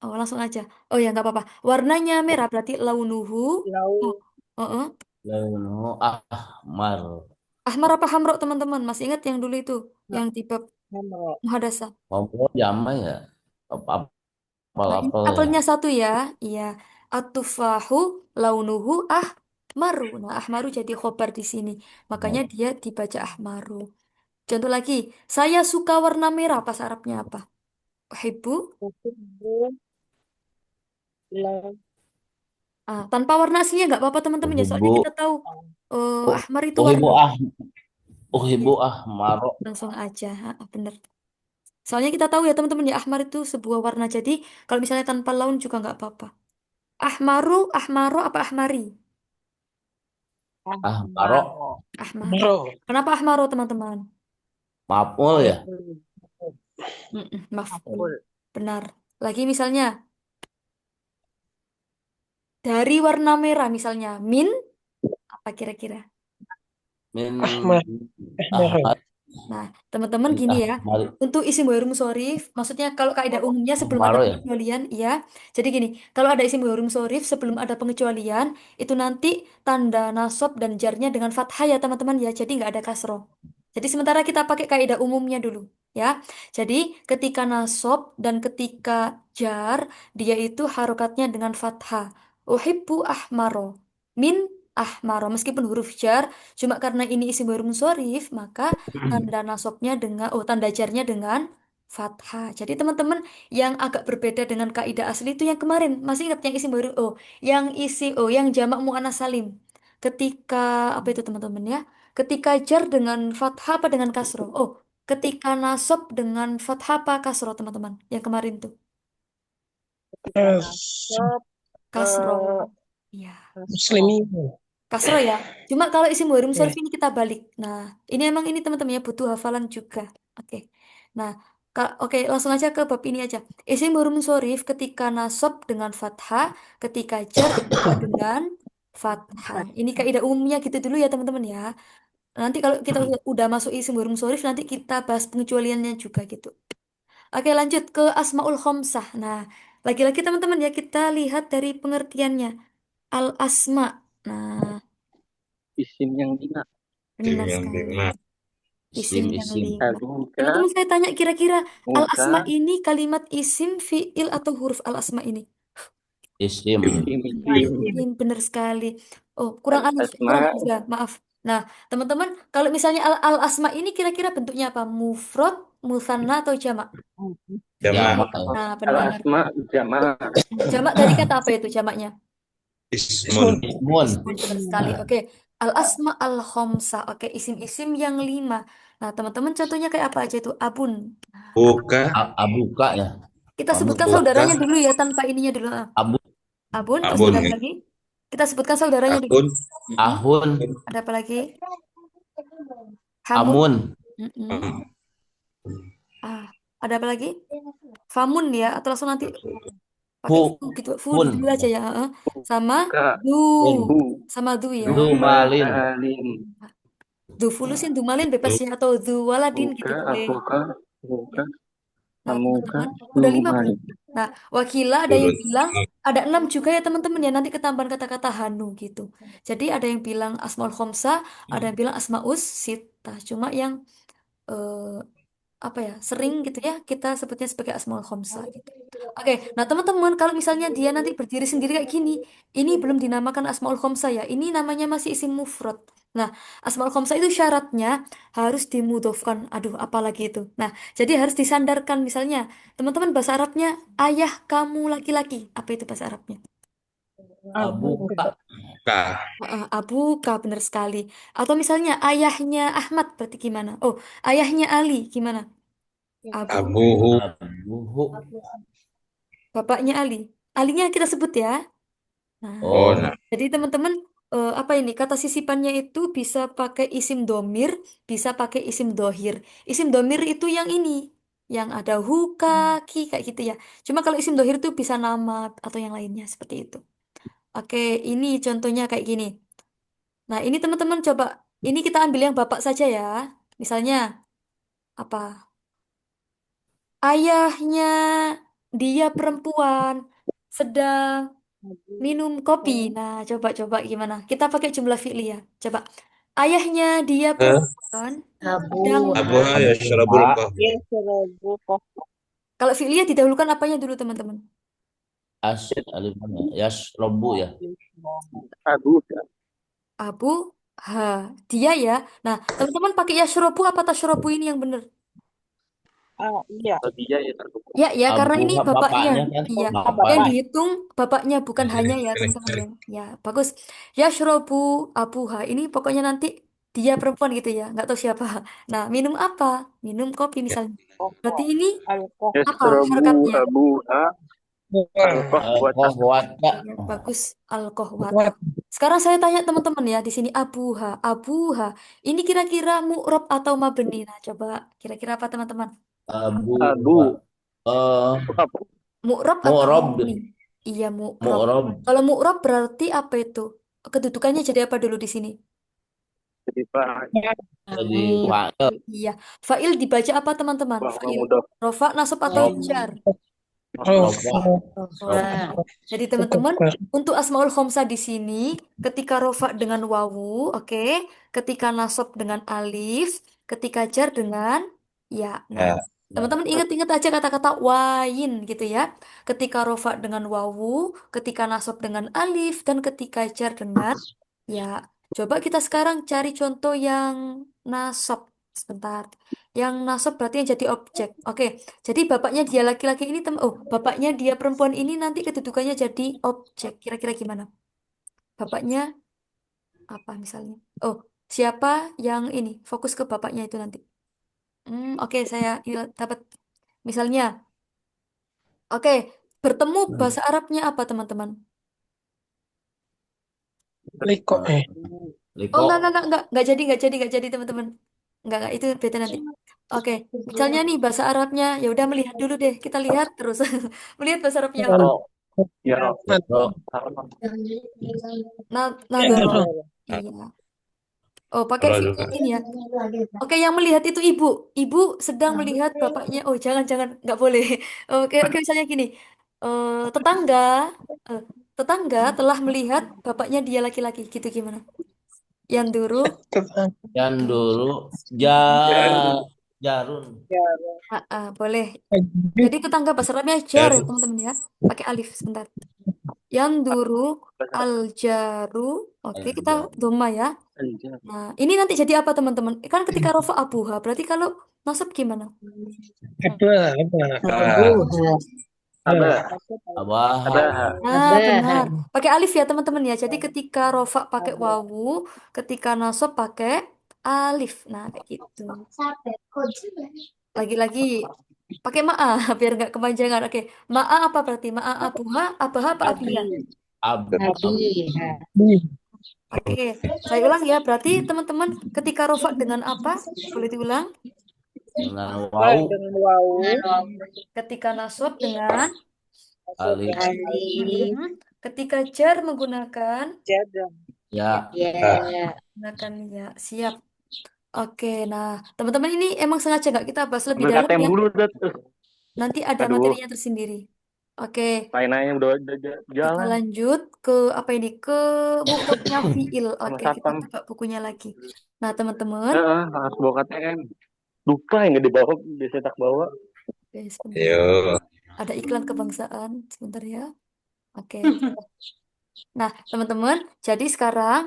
Oh, langsung aja. Oh ya, nggak apa-apa. Warnanya merah berarti launuhu. Oh, oh, oh. Launu ahmar. Ahmar apa hamro, teman-teman? Masih ingat yang dulu itu? Yang di bab muhadasah. Ngobrol jama ya. Nah, ini Apel-apel ya. apelnya satu ya. Iya. Atufahu launuhu ahmaru. Nah, ahmaru jadi khobar di sini. Makanya dia dibaca ahmaru. Contoh lagi, saya suka warna merah. Bahasa Arabnya apa? Uhibbu. Tanpa warna aslinya nggak apa-apa, teman-teman ya. Soalnya Uhibu. kita tahu Uh, ahmar itu uhibu warna. ah. Oke, Uhibu ahmaro. langsung aja. Bener. Soalnya kita tahu ya teman-teman ya, ahmar itu sebuah warna. Jadi kalau misalnya tanpa laun juga nggak apa-apa. Ahmaru, ahmaro apa ahmari? Ahmaro. Ahmaro. Kenapa ahmaro, teman-teman? Mapul ya. Maf'ul. Benar. Lagi misalnya dari warna merah misalnya min apa kira-kira? Min ahmad. Nah, teman-teman Min gini ya. ahmari. Untuk isim warum sorif, maksudnya kalau kaidah umumnya sebelum ada Ahmaro ya. pengecualian, ya. Jadi gini, kalau ada isim warum sorif sebelum ada pengecualian, itu nanti tanda nasab dan jarnya dengan fathah ya teman-teman ya. Jadi nggak ada kasroh. Jadi sementara kita pakai kaidah umumnya dulu, ya. Jadi ketika nasab dan ketika jar, dia itu harokatnya dengan fathah. Uhibbu ahmaro. Min ahmaro. Meskipun huruf jar, cuma karena ini isim warum sorif, maka tanda nasabnya dengan tanda jarnya dengan fathah. Jadi teman-teman yang agak berbeda dengan kaidah asli itu yang kemarin masih ingat yang isim baru yang jamak muannats salim. Ketika apa itu teman-teman ya? Ketika jar dengan fathah apa dengan kasroh? Oh, ketika nasab dengan fathah apa kasroh, teman-teman? Yang kemarin tuh kasroh. Iya. Muslimin. Kasro ya. Cuma kalau isim warum sorf ini kita balik. Nah, ini emang ini teman-teman ya butuh hafalan juga. Oke. Nah, oke langsung aja ke bab ini aja. Isim warum sorif ketika nasab dengan fathah, ketika jar juga dengan fathah. Ini kaidah umumnya gitu dulu ya teman-teman ya. Nanti kalau kita udah masuk isim warum sorif nanti kita bahas pengecualiannya juga gitu. Oke, lanjut ke asmaul khomsah. Nah, lagi-lagi teman-teman ya kita lihat dari pengertiannya. Al asma. Nah, Isim yang lima. Tim benar yang sekali. lima. Isim Isim yang isim. lima. Muka. Teman-teman saya tanya kira-kira Muka. al-asma ini kalimat isim, fiil atau huruf al-asma ini? Isim. Isim, benar sekali. Oh, kurang alif, kurang Asma. hamzah, maaf. Nah, teman-teman, kalau misalnya al-asma ini kira-kira bentuknya apa? Mufrad, musanna atau jamak? Jama. Jamak ya. Nah, Al benar. asma jama. Jamak dari kata apa itu jamaknya? Ismun. Ismun. Ismun, benar sekali. Oke. Al-asma al-khomsa. Oke, isim-isim yang lima. Nah, teman-teman contohnya kayak apa aja itu? Abun. Buka. Abuka ya. Kita sebutkan Abuka. Buka. saudaranya dulu ya tanpa ininya dulu. Abu. Abun, terus Abun. ada apa lagi? Kita sebutkan saudaranya dulu. Akun. Mm-mm. Ahun. Ada apa lagi? Hamun. Amun. Mm-mm. Ah, ada apa lagi? Famun ya, atau langsung nanti Hu. pakai fu gitu. Fu Hun. dulu aja ya. Sama Buka. du. Hun. Sama du ya. Dumalin. Dumalin. Du fulusin, du malin bebas ya. Atau du waladin gitu Buka. boleh. Abuka. Buka. Nah, Amuka. teman-teman, udah lima belum? Dumalin. Nah, wakila ada yang Turut. bilang ada enam juga ya teman-teman ya. Nanti ketambahan kata-kata hanu gitu. Jadi ada yang bilang asmaul khomsa, ada yang bilang asmaus sita. Cuma yang eh, apa ya sering gitu ya kita sebutnya sebagai asmaul khomsa gitu. Oke, nah teman-teman kalau misalnya dia nanti berdiri sendiri kayak gini, ini belum dinamakan asmaul khomsa ya. Ini namanya masih isim mufrad. Nah, asmaul khomsa itu syaratnya harus dimudofkan. Aduh, apalagi itu. Nah, jadi harus disandarkan misalnya. Teman-teman bahasa Arabnya ayah kamu laki-laki. Apa itu bahasa Arabnya? Abuka. Ka. Abuka, benar sekali. Atau misalnya ayahnya Ahmad berarti gimana? Oh, ayahnya Ali gimana? Abu, Abuhu. Abuhu. bapaknya Ali. Alinya kita sebut ya. Nah, Oh, Oh, nah. jadi teman-teman, apa ini? Kata sisipannya itu bisa pakai isim domir, bisa pakai isim dohir. Isim domir itu yang ini, yang ada hu, ka, ki, kayak gitu ya. Cuma kalau isim dohir itu bisa nama atau yang lainnya seperti itu. Oke, ini contohnya kayak gini. Nah, ini teman-teman coba, ini kita ambil yang bapak saja ya. Misalnya, apa? Ayahnya dia perempuan sedang minum kopi. Nah, coba-coba gimana? Kita pakai jumlah fi'liyah. Coba. Ayahnya dia Eh, perempuan sedang Abuha ya syarabul Abuha. kahwi. kalau fi'liyah didahulukan apanya dulu, teman-teman? Alif mana? Yasrobu ya. Abu. Abu ha dia ya. Nah, teman-teman pakai yashrobu apa tashrobu ini yang benar? Kalau dia ya terbuka. Ya, ya, karena ini Abuha bapaknya. bapaknya kan? Iya, Bapak. yang dihitung bapaknya bukan Sini, hanya ya, sini, teman-teman sini. ya. Ya, bagus. Yashrobu abuha. Ini pokoknya nanti dia perempuan gitu ya, nggak tahu siapa. Nah, minum apa? Minum kopi Ya. misalnya. Berarti ini apa Yasrabu harokatnya? abuha al-qahwata. Kohwata. Ya, bagus. Al-kohwata. Sekarang saya tanya teman-teman ya, di sini abuha. Abuha. Ini kira-kira mu'rob atau mabni? Nah, coba kira-kira apa teman-teman? Abu. Abuha. Eh, Apa? Mu'rob atau Mu'rob. mabni? Iya, mu'rob. Mu'rob. Kalau mu'rob berarti apa itu? Kedudukannya jadi apa dulu di sini? Jadi Pak Jadi fa'il. Iya. Fa'il dibaca apa teman-teman? bahwa Fa'il. mudah Rofa, nasab atau Rob. jar? Rofa. Rofa. Rofa. Jadi teman-teman, untuk asmaul khomsa di sini, ketika rofa dengan wawu, oke. Ketika nasab dengan alif, ketika jar dengan ya. Nah, Ya. teman-teman ingat-ingat aja kata-kata wain gitu ya. Ketika rofa dengan wawu, ketika nasab dengan alif, dan ketika jar dengan ya. Coba kita sekarang cari contoh yang nasab. Sebentar. Yang nasab berarti yang jadi objek. Oke. Jadi bapaknya dia laki-laki ini bapaknya dia perempuan ini nanti kedudukannya jadi objek. Kira-kira gimana? Bapaknya apa misalnya? Oh, siapa yang ini? Fokus ke bapaknya itu nanti. Oke, saya ini dapat misalnya. Oke, bertemu bahasa Arabnya apa, teman-teman? Liko Oh, Liko. enggak jadi, teman-teman. Enggak, itu beda nanti. Oke, misalnya nih bahasa Arabnya, ya udah melihat dulu deh. Kita lihat terus. Melihat bahasa Arabnya apa? Ro. ya Ro. Nadoro. Iya. Oh, pakai Kalau fiil juga. ini ya. Oke, yang melihat itu ibu. Ibu sedang melihat bapaknya. Oh, jangan, nggak boleh. Oke, oke, misalnya gini. Tetangga, eh, tetangga telah melihat bapaknya dia laki-laki. Gitu gimana? Yang dulu. Yang dulu Jaru. Jarun. Boleh. Jadi tetangga bahasa Arabnya jar ya, Jaru. teman-teman ya. Pakai alif sebentar. Yang dulu al jaru. Oke, kita Jar. doma ya. Nah, ini nanti jadi apa teman-teman? Kan ketika rofa abuha, berarti kalau nasab gimana? Ah, Ada Abaha. ada Nah, benar. Pakai alif ya teman-teman ya. Jadi ketika rofa pakai wawu, ketika nasab pakai alif. Nah, kayak gitu. Lagi-lagi pakai ma'a biar nggak kepanjangan. Oke, ma'a apa berarti? Ma'a abuha, abaha apa abiha? Ab. Oke, saya ulang ya. Berarti teman-teman ketika rofa dengan apa? Boleh diulang? Dengan wau. Ketika nasab dengan Alif. Mhm. Ketika jar menggunakan Ya. ah, ya siap. Oke, nah teman-teman ini emang sengaja nggak kita bahas lebih ambil dalam KTM ya. dulu dat. Nanti ada Aduh, materinya tersendiri. Oke, lain-lainnya udah kita jalan lanjut ke apa ini ke mu'rabnya fiil. sama Oke, kita satpam. buka bukunya lagi. Nah teman-teman, Harus bawa KTM. Lupa yang nggak dibawa, biasa tak bawa. oke, sebentar. yo. Ada iklan kebangsaan, sebentar ya. Oke. Nah, teman-teman, jadi sekarang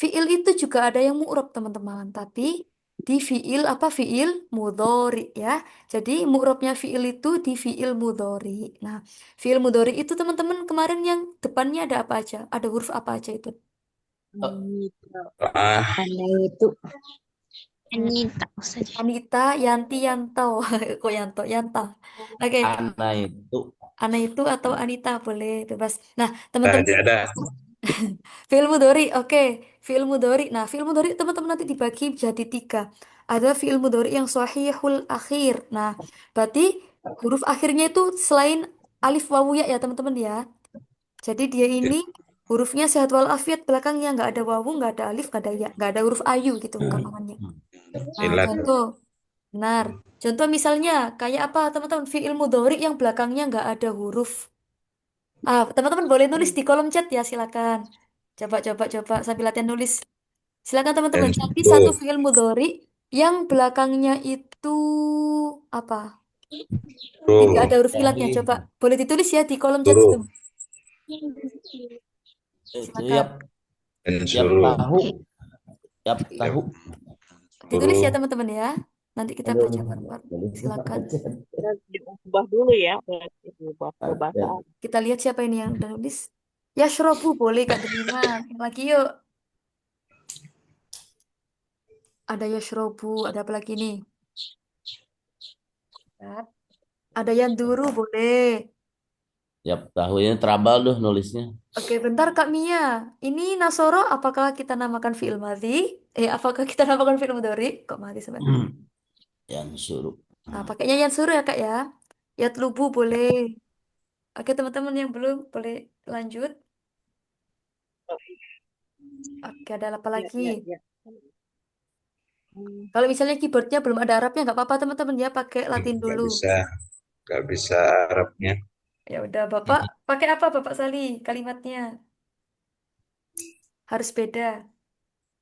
fiil itu juga ada yang mu'rab, teman-teman. Tapi di fiil apa fiil mudhari ya. Jadi mu'rabnya fiil itu di fiil mudhari. Nah, fiil mudhari itu teman-teman kemarin yang depannya ada apa aja? Ada huruf apa aja itu? Ah, Anita saja. Anita, Yanti, Yanto. Kok Yanto, Yanta. Oke, Ana itu. Ana itu atau Anita boleh bebas. Nah, Nah, teman-teman, ada. fi'il mudhari, oke. Fi'il mudhari. Nah, fi'il mudhari teman-teman nanti dibagi jadi tiga. Ada fi'il mudhari yang sahihul akhir. Nah, berarti huruf akhirnya itu selain alif wawu ya ya teman-teman ya. Jadi dia ini hurufnya sehat walafiat belakangnya nggak ada wawu, nggak ada alif, nggak ada ya, nggak ada huruf ayu gitu gampangannya. Nah, Silat. contoh, benar. Contoh misalnya kayak apa teman-teman fi'il mudhari yang belakangnya nggak ada huruf. Teman-teman boleh nulis di kolom chat ya, silakan. Coba sambil latihan nulis. Silakan Dan teman-teman. Cari satu suruh. fi'il mudhari yang belakangnya itu apa? Tidak ada Suruh. huruf ilatnya. Jadi Coba boleh ditulis ya di kolom chat Suruh. itu. itu Silakan. Dan yap suruh. tahu, yap Yap, tahu. Ditulis ya suruh. teman-teman ya. Nanti kita Aduh, baca bareng-bareng. Silakan. Diubah dulu ya, berarti diubah ke bahasa Arab. Kita lihat siapa ini yang udah nulis. Yashrobu boleh Kak Delima. Yang lagi yuk. Ada Yashrobu, ada apa lagi nih? Ya. Ada yang duru boleh. Yap tahu ini trouble tuh nulisnya. Oke, bentar Kak Mia. Ini Nasoro, apakah kita namakan fi'il madhi? Apakah kita namakan fi'il mudhari? Kok madhi sebenarnya? Yang suruh. Nah, pakainya yang suruh ya Kak ya. Yatlubu boleh. Oke, teman-teman yang belum boleh lanjut. Oke, ada apa Ya, lagi? ya, ya. Hmm, Kalau misalnya keyboardnya belum ada Arabnya, nggak apa-apa teman-teman ya, pakai Latin Nggak dulu. bisa. Nggak bisa Arabnya. Ya udah, Bapak pakai apa Bapak Sali kalimatnya? Harus beda.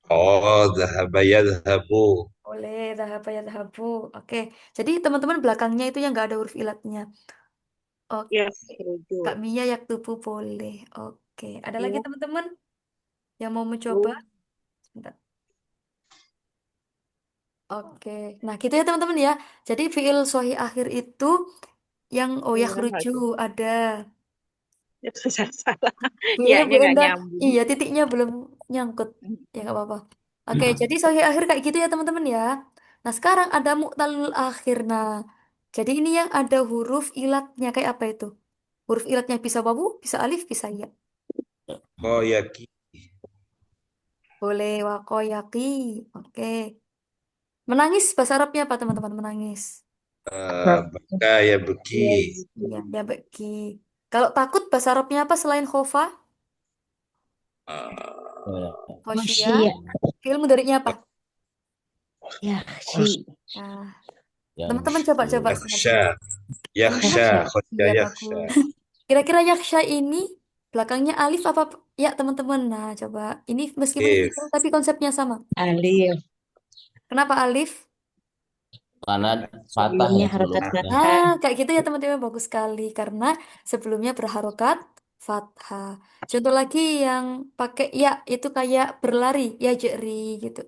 Oh, dhahaba yadhabu. Boleh, dhahaba ya dhahabu. Oke, jadi teman-teman belakangnya itu yang nggak ada huruf ilatnya. Oke, ya, setuju. Kak Mia yaktubu boleh. Oke, ada lagi Ya, teman-teman yang mau mencoba? tuh. Sebentar. Oke, nah gitu ya teman-teman ya. Jadi fiil sahih akhir itu yang oh Ya, yakhruju aja. ada. Ya, susah salah. Fiilnya Iya-nya belum nggak ada. nyambung. Iya, titiknya belum nyangkut. Ya nggak apa-apa. Oke, jadi sahih akhir kayak gitu ya teman-teman ya. Nah sekarang ada mu'talul akhir. Nah, jadi ini yang ada huruf ilatnya kayak apa itu? Huruf ilatnya bisa wawu, bisa alif, bisa ya. Oh, yaki. Boleh wakoyaki. Oke. Menangis bahasa Arabnya apa teman-teman? Menangis. Baka ya beki. Iya, Iya, ya beki. Kalau takut bahasa Arabnya apa selain khofa? Eh, Oh, ya. Khosyia. Masya. Ilmu darinya apa? Ya, khos, si. Nah, Yang teman-teman coba-coba suruh. sebentar. yaksha. Yaksha. Yaksha. Khosya Iya, yaksha. bagus. Kira-kira yaksha ini belakangnya alif apa? Ya, teman-teman. Nah, coba. Ini meskipun If. fi'il, tapi konsepnya sama. Alif. Kenapa alif? Karena patah Sebelumnya ya harokat sebelumnya. fathah. Kayak gitu ya teman-teman. Bagus sekali. Karena sebelumnya berharokat fathah. Contoh lagi yang pakai ya, itu kayak berlari. Ya, jeri gitu.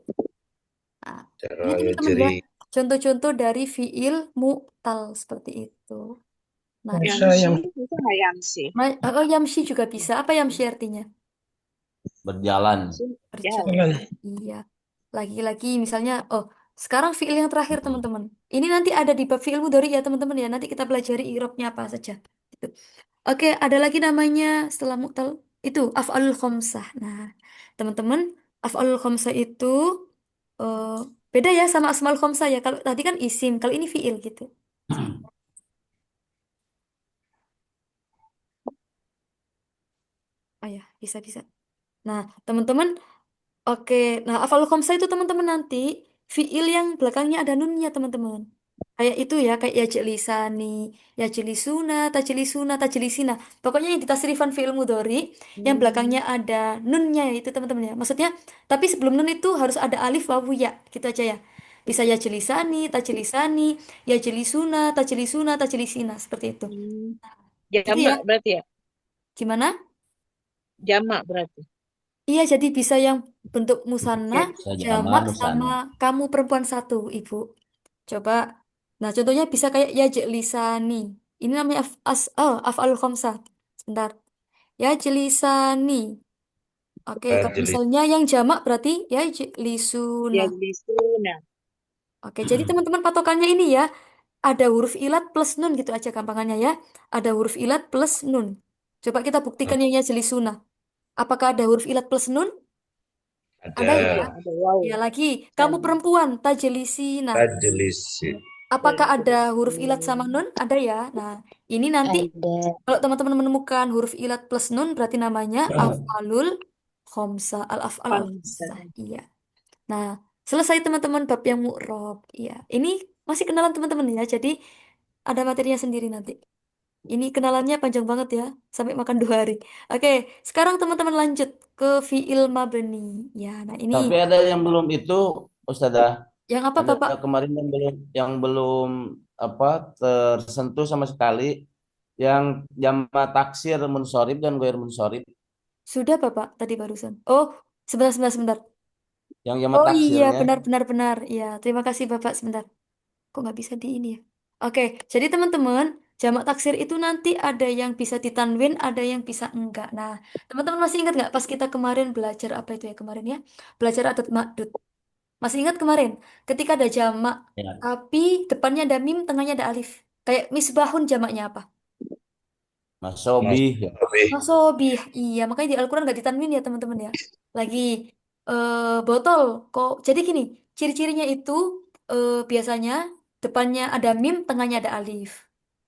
Nah, ini Cara ya teman-teman ya. jeri. Contoh-contoh dari fi'il mu'tal seperti itu. Nah, yang ini. sih itu nggak yang sih. Oh, yamshi juga bisa. Apa yamshi artinya? Berjalan. Sih, jalan. Berjalan. Iya. Lagi-lagi misalnya, oh, sekarang fiil yang terakhir teman-teman. Ini nanti ada di bab fiil mudhari ya teman-teman ya. Nanti kita pelajari i'rabnya apa saja. Gitu. Oke, ada lagi namanya setelah mu'tal itu af'alul khamsah. Nah, teman-teman, af'alul khamsah itu eh, beda ya sama asmaul khamsah ya. Kalau tadi kan isim, kalau ini fiil gitu. Oh ya, bisa-bisa. Nah, teman-teman, oke, nah afal khamsah itu teman-teman nanti fiil yang belakangnya ada nunnya teman-teman. Kayak itu ya, kayak ya jelisani, ya jelisuna, tajlisuna, tajlisina. Pokoknya yang ditasrifan fiil mudhari yang belakangnya Hmm, ada nunnya itu teman-teman ya. Maksudnya, tapi sebelum nun itu harus ada alif wawu ya, gitu aja ya. Bisa ya jelisani, tajlisani, ya jelisuna, tajlisuna, tajlisina seperti itu. hmm. Gitu ya. Jamak berarti ya? Gimana? Jamak berarti. Iya, jadi bisa yang bentuk musanna, Ya. Bisa jamak jamak sama musana. kamu perempuan satu, Ibu. Coba. Nah, contohnya bisa kayak ya jelisani. Ini namanya af'alul khamsah. Sebentar. Ya jelisani. Oke, kalau Jeli. misalnya yang jamak berarti ya jelisuna. Jadi suna. Oke, jadi teman-teman patokannya ini ya, ada huruf ilat plus nun gitu aja gampangannya ya. Ada huruf ilat plus nun. Coba kita buktikan yang jelisuna. Apakah ada huruf ilat plus nun? Ada ya? Ada. Ada wow. Ya lagi, kamu perempuan, tajelisina. Tajlisi. Apakah ada huruf ilat sama nun? Ada ya. Nah, ini nanti Ada. kalau teman-teman menemukan huruf ilat plus nun berarti namanya af'alul khomsa. Al-af'al Bangsa. al-khomsa. Iya. Nah, selesai teman-teman bab yang mu'rob. Iya. Ini masih kenalan teman-teman ya. Jadi ada materinya sendiri nanti. Ini kenalannya panjang banget ya. Sampai makan 2 hari. Oke, sekarang teman-teman lanjut ke fi'il mabni. Ya, nah ini. Tapi ada yang belum itu, Ustazah. Yang apa Ada Bapak? kemarin yang belum apa tersentuh sama sekali yang jamak taksir munsorib dan goir munsorib. Sudah Bapak tadi barusan. Oh, sebentar, sebentar, sebentar. Yang jamak Oh iya, taksirnya. benar, benar, benar. Iya, terima kasih Bapak sebentar. Kok nggak bisa di ini ya? Oke, jadi teman-teman, jamak taksir itu nanti ada yang bisa ditanwin, ada yang bisa enggak. Nah, teman-teman masih ingat nggak pas kita kemarin belajar apa itu ya kemarin ya? Belajar adat makdud. Masih ingat kemarin? Ketika ada jamak, Ya. tapi depannya ada mim, tengahnya ada alif. Kayak misbahun jamaknya apa? Masobi. Ya. Masrobi. Masobih, iya makanya di Al-Quran nggak ditanwin ya teman-teman ya. Lagi botol kok. Jadi gini, ciri-cirinya itu biasanya depannya ada mim, tengahnya ada alif.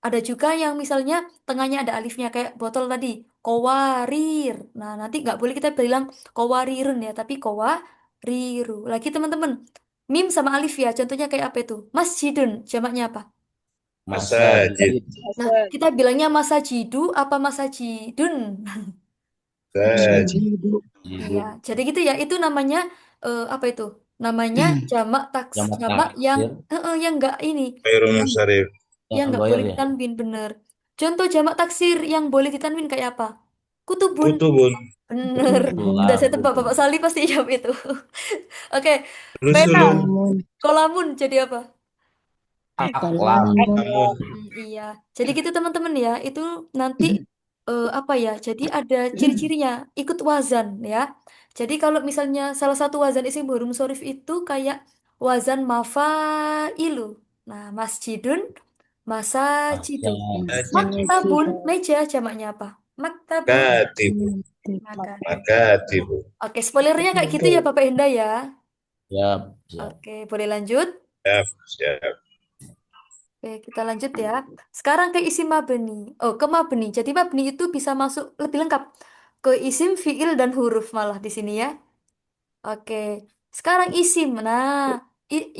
Ada juga yang misalnya tengahnya ada alifnya kayak botol tadi, kowarir. Nah nanti nggak boleh kita bilang kowarirun ya, tapi kowariru. Lagi teman-teman, mim sama alif ya. Contohnya kayak apa itu? Masjidun, jamaknya apa? Masajid. Masajid. Nah Masa kita bilangnya masajidu apa masajidun? Masajid. Iya, Jidu. jadi gitu ya. Itu namanya apa itu? Namanya jamak taks, Jamak jamak yang taksir. yang enggak ini, Khairul yang Musarif. yang Yang enggak goir boleh ya. ditanwin bener. Contoh jamak taksir yang boleh ditanwin kayak apa? Kutubun, Kutubun. bener. Udah Tulang saya tebak gitu. Bapak Sali pasti jawab itu. Oke, pena, Rusulun. kolamun jadi apa? Aklam. Namun. Iya, jadi gitu teman-teman ya. Itu nanti apa ya? Jadi ada ciri-cirinya, ikut wazan ya. Jadi kalau misalnya salah satu wazan isim huruf sorif itu kayak wazan mafailu. Nah, masjidun, masajidu. Masajid. Maktabun, meja jamaknya apa? Maktabun, Katibu. maka. Makatibu. Oke, spoilernya kayak gitu ya Bapak Enda ya. Siap, siap. Oke, boleh lanjut. Siap. Siap. Oke, kita lanjut ya. Sekarang ke isim mabni. Oh, ke mabni. Jadi mabni itu bisa masuk lebih lengkap ke isim, fiil, dan huruf malah di sini ya. Oke. Sekarang isim. Nah,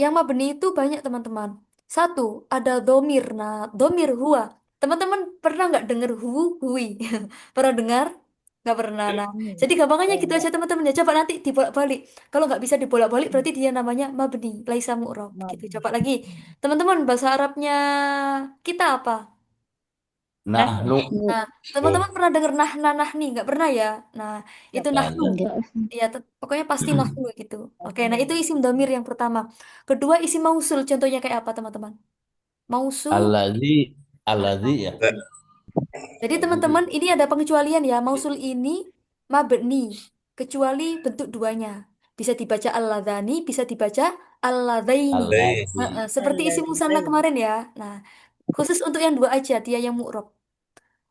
yang mabni itu banyak teman-teman. Satu, ada domir. Nah, domir huwa. Teman-teman pernah nggak dengar hui? Pernah dengar? Nggak pernah. Nah, jadi gampangannya gitu aja teman-teman ya. Coba nanti dibolak-balik. Kalau nggak bisa dibolak-balik berarti dia namanya mabni. Laisa mu'rob. Gitu. Coba lagi. Teman-teman, bahasa Arabnya kita apa? nah Nahnu. Nah, Oh. teman-teman pernah dengar nah nahni? Nggak pernah ya? Nah, itu Ya, nahnu. ada. Ya, pokoknya pasti nahnu gitu. Oke, nah itu isim domir yang pertama. Kedua, isim mausul. Contohnya kayak apa, teman-teman? Mausul. Alladzi. Alladzi ya. Jadi, Alladzi. teman-teman, ini ada pengecualian ya. Mausul ini mabni. Kecuali bentuk duanya. Bisa dibaca al-ladhani, bisa dibaca al-ladhaini. Alladzi. Seperti isim musanna kemarin ya. Nah, khusus untuk yang dua aja, dia yang mu'rob.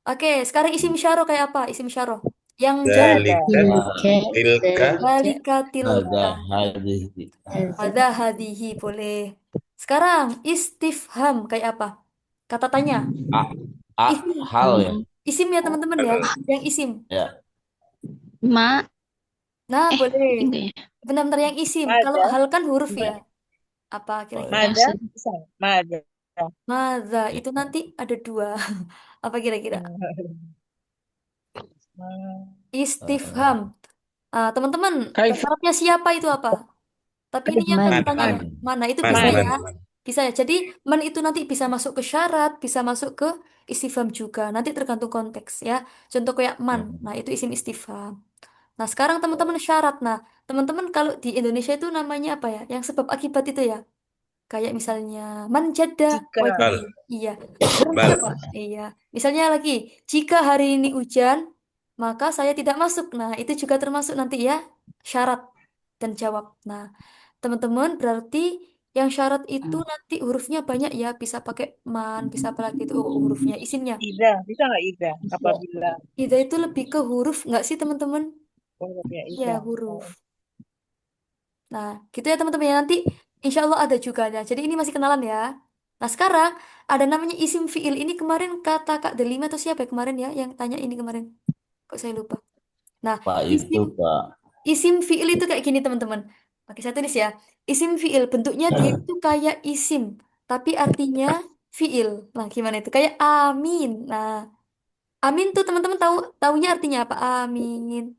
Oke, sekarang isim isyarah kayak apa? Isim isyarah. Yang jamak. ada Dalika. Tilka. Dalika Ada tilka. hadis. Ada hadihi boleh. Sekarang istifham kayak apa? Kata tanya. A, Isim. hal ya. Isim ya teman-teman ya. Yang isim. Ya. Ma, Nah boleh. enggak ya? Benar-benar yang isim. Kalau Mada, hal kan huruf ya. Ma- Apa Oh, ya. kira-kira? Mada, Masuk. bisa. Mada. Maza itu nanti ada dua. Apa kira-kira? Eh, Istifham. Ah, teman-teman, Kaif. bahasa Arabnya siapa itu apa? Tapi ini yang Man. pertanyaan Man. mana itu Man. bisa Man, ya, Man. Man. bisa ya. Jadi man itu nanti bisa masuk ke syarat, bisa masuk ke istifham juga. Nanti tergantung konteks ya. Contoh kayak man, nah itu isim istifham. Nah sekarang teman-teman syarat. Nah teman-teman kalau di Indonesia itu namanya apa ya? Yang sebab akibat itu ya. Kayak misalnya man jada jika wajib. Bal. Iya. Berarti Bal. apa? Iya. Misalnya lagi, jika hari ini hujan, maka saya tidak masuk. Nah, itu juga termasuk nanti ya syarat dan jawab. Nah, teman-teman berarti Yang syarat itu nanti hurufnya banyak ya, bisa pakai man, bisa apa lagi itu hurufnya, isimnya. Ida, bisa nggak Ida? Apabila Ida itu lebih ke huruf, nggak sih teman-teman? hurufnya Iya, Ida. huruf. Nah, gitu ya teman-teman ya. Nanti insya Allah ada juga ya. Jadi ini masih kenalan ya. Nah, sekarang ada namanya isim fiil. Ini kemarin kata Kak Delima atau siapa ya kemarin ya yang tanya ini kemarin. Kok saya lupa. Nah, Pak itu isim Pak. isim fiil itu kayak gini teman-teman. Oke, saya tulis ya. Isim fiil bentuknya dia itu kayak isim, tapi artinya fiil. Nah, gimana itu? Kayak amin. Nah, amin tuh teman-teman tahu taunya artinya apa? Amin.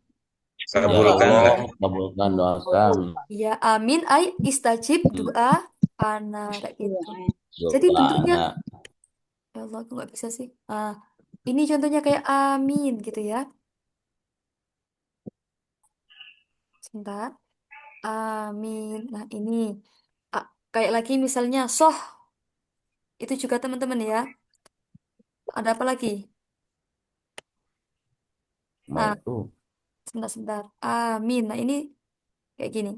Ya Semoga. Allah, Kabulkanlah. kabulkan doa kami. Ya, amin ay istajib doa ana kayak gitu. Jadi Doa bentuknya anak. ya Allah aku nggak bisa sih. Ah, ini contohnya kayak amin gitu ya. Sebentar. Amin. Nah, ini ah, kayak lagi misalnya soh itu juga teman-teman ya. Ada apa lagi? Ma Nah, itu. sebentar-sebentar. Amin. Nah, ini kayak gini.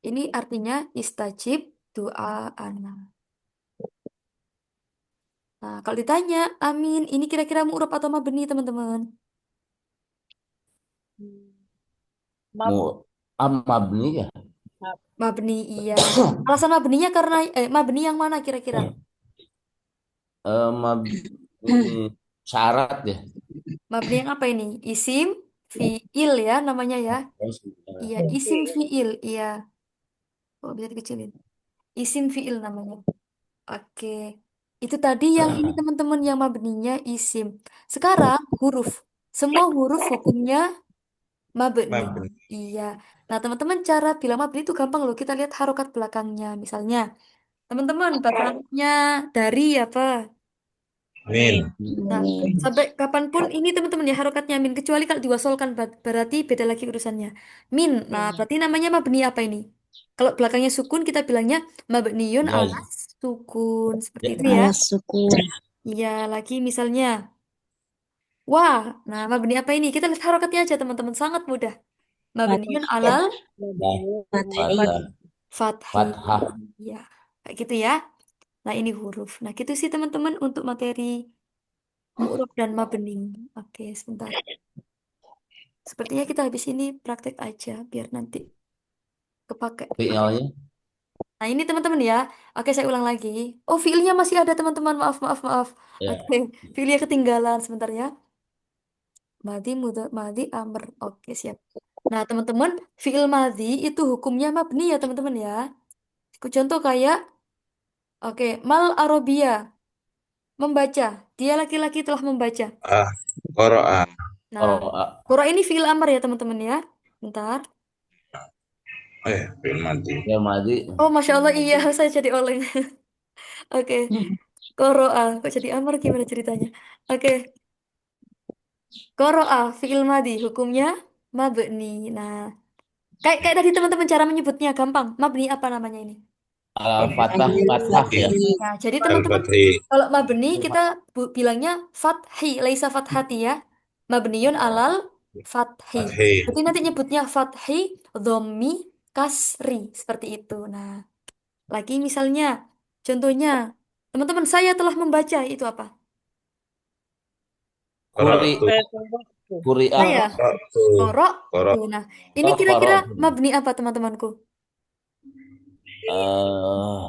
Ini artinya istajib doa ana. Nah, kalau ditanya amin, ini kira-kira mu'rab atau mabni teman-teman? Mab, Mu mabni ya. mab, Mabni iya. Alasan mabninya karena mabni yang mana kira-kira? Mabni syarat ya. Mabni yang apa ini? Isim fiil ya namanya ya. Iya, isim fiil. Iya. Oh, bisa dikecilin. Isim fiil namanya. Oke. Itu tadi yang ini teman-teman yang mabninya isim. Sekarang huruf. Semua huruf hukumnya mabni. Mabni. Iya. Nah, teman-teman cara bilang mabni itu gampang loh. Kita lihat harokat belakangnya. Misalnya, teman-teman belakangnya dari apa? min, Min. Nah, sampai kapanpun ini teman-teman ya harokatnya min kecuali kalau diwasolkan berarti beda lagi urusannya. Min. Nah, min. berarti namanya mabni apa ini? Kalau belakangnya sukun kita bilangnya mabniun Ya, alas sukun seperti ya. itu ya. Iya, lagi misalnya wah. Nah, mabni apa ini? Kita lihat harokatnya aja teman-teman sangat mudah. Mabniun alal Nah, Fat, fathah. fathi. Fathah. Iya, kayak gitu ya. Nah, ini huruf. Nah, gitu sih teman-teman untuk materi mu'rab dan mabni. Oke, sebentar. Sepertinya kita habis ini praktek aja biar nanti kepake. Fi'ilnya. Nah ini teman-teman ya. Oke saya ulang lagi. Oh fiilnya masih ada teman-teman. Maaf maaf maaf. Ya. Oke fiilnya ketinggalan sebentar ya. Madi muda madi amr. Oke siap. Nah teman-teman fiil madi itu hukumnya mabni ya teman-teman ya. Contoh kayak oke mal arabia membaca. Dia laki-laki telah membaca. Ah, Qara'a. Nah Qara'a. Qura ini fiil amr ya teman-teman ya. Bentar. Fi'il madi. Ya madi. Oh Masya Allah iya saya jadi oleng. Oke. Koroa, kok jadi amar gimana ceritanya? Oke, koroa fiil madi hukumnya mabni. Nah, kayak tadi teman-teman cara menyebutnya gampang. Mabni apa namanya ini? Fathah. Fathah ya. Nah, jadi teman-teman Al-Fathi. kalau mabni kita bilangnya fathi, laisa fathati ya. Mabniun alal fathi. Fathi. Jadi nanti nyebutnya fathi, dhammi, kasri seperti itu. Nah, lagi misalnya contohnya teman-teman saya telah membaca itu apa? Kuri. Qara'tu. saya tunggu tuh. Kuri'ah. Saya. Qara'tu. Korok tuh. Qara'. Nah, ini Oh, kira-kira qara'tu. mabni apa teman-temanku? Eh,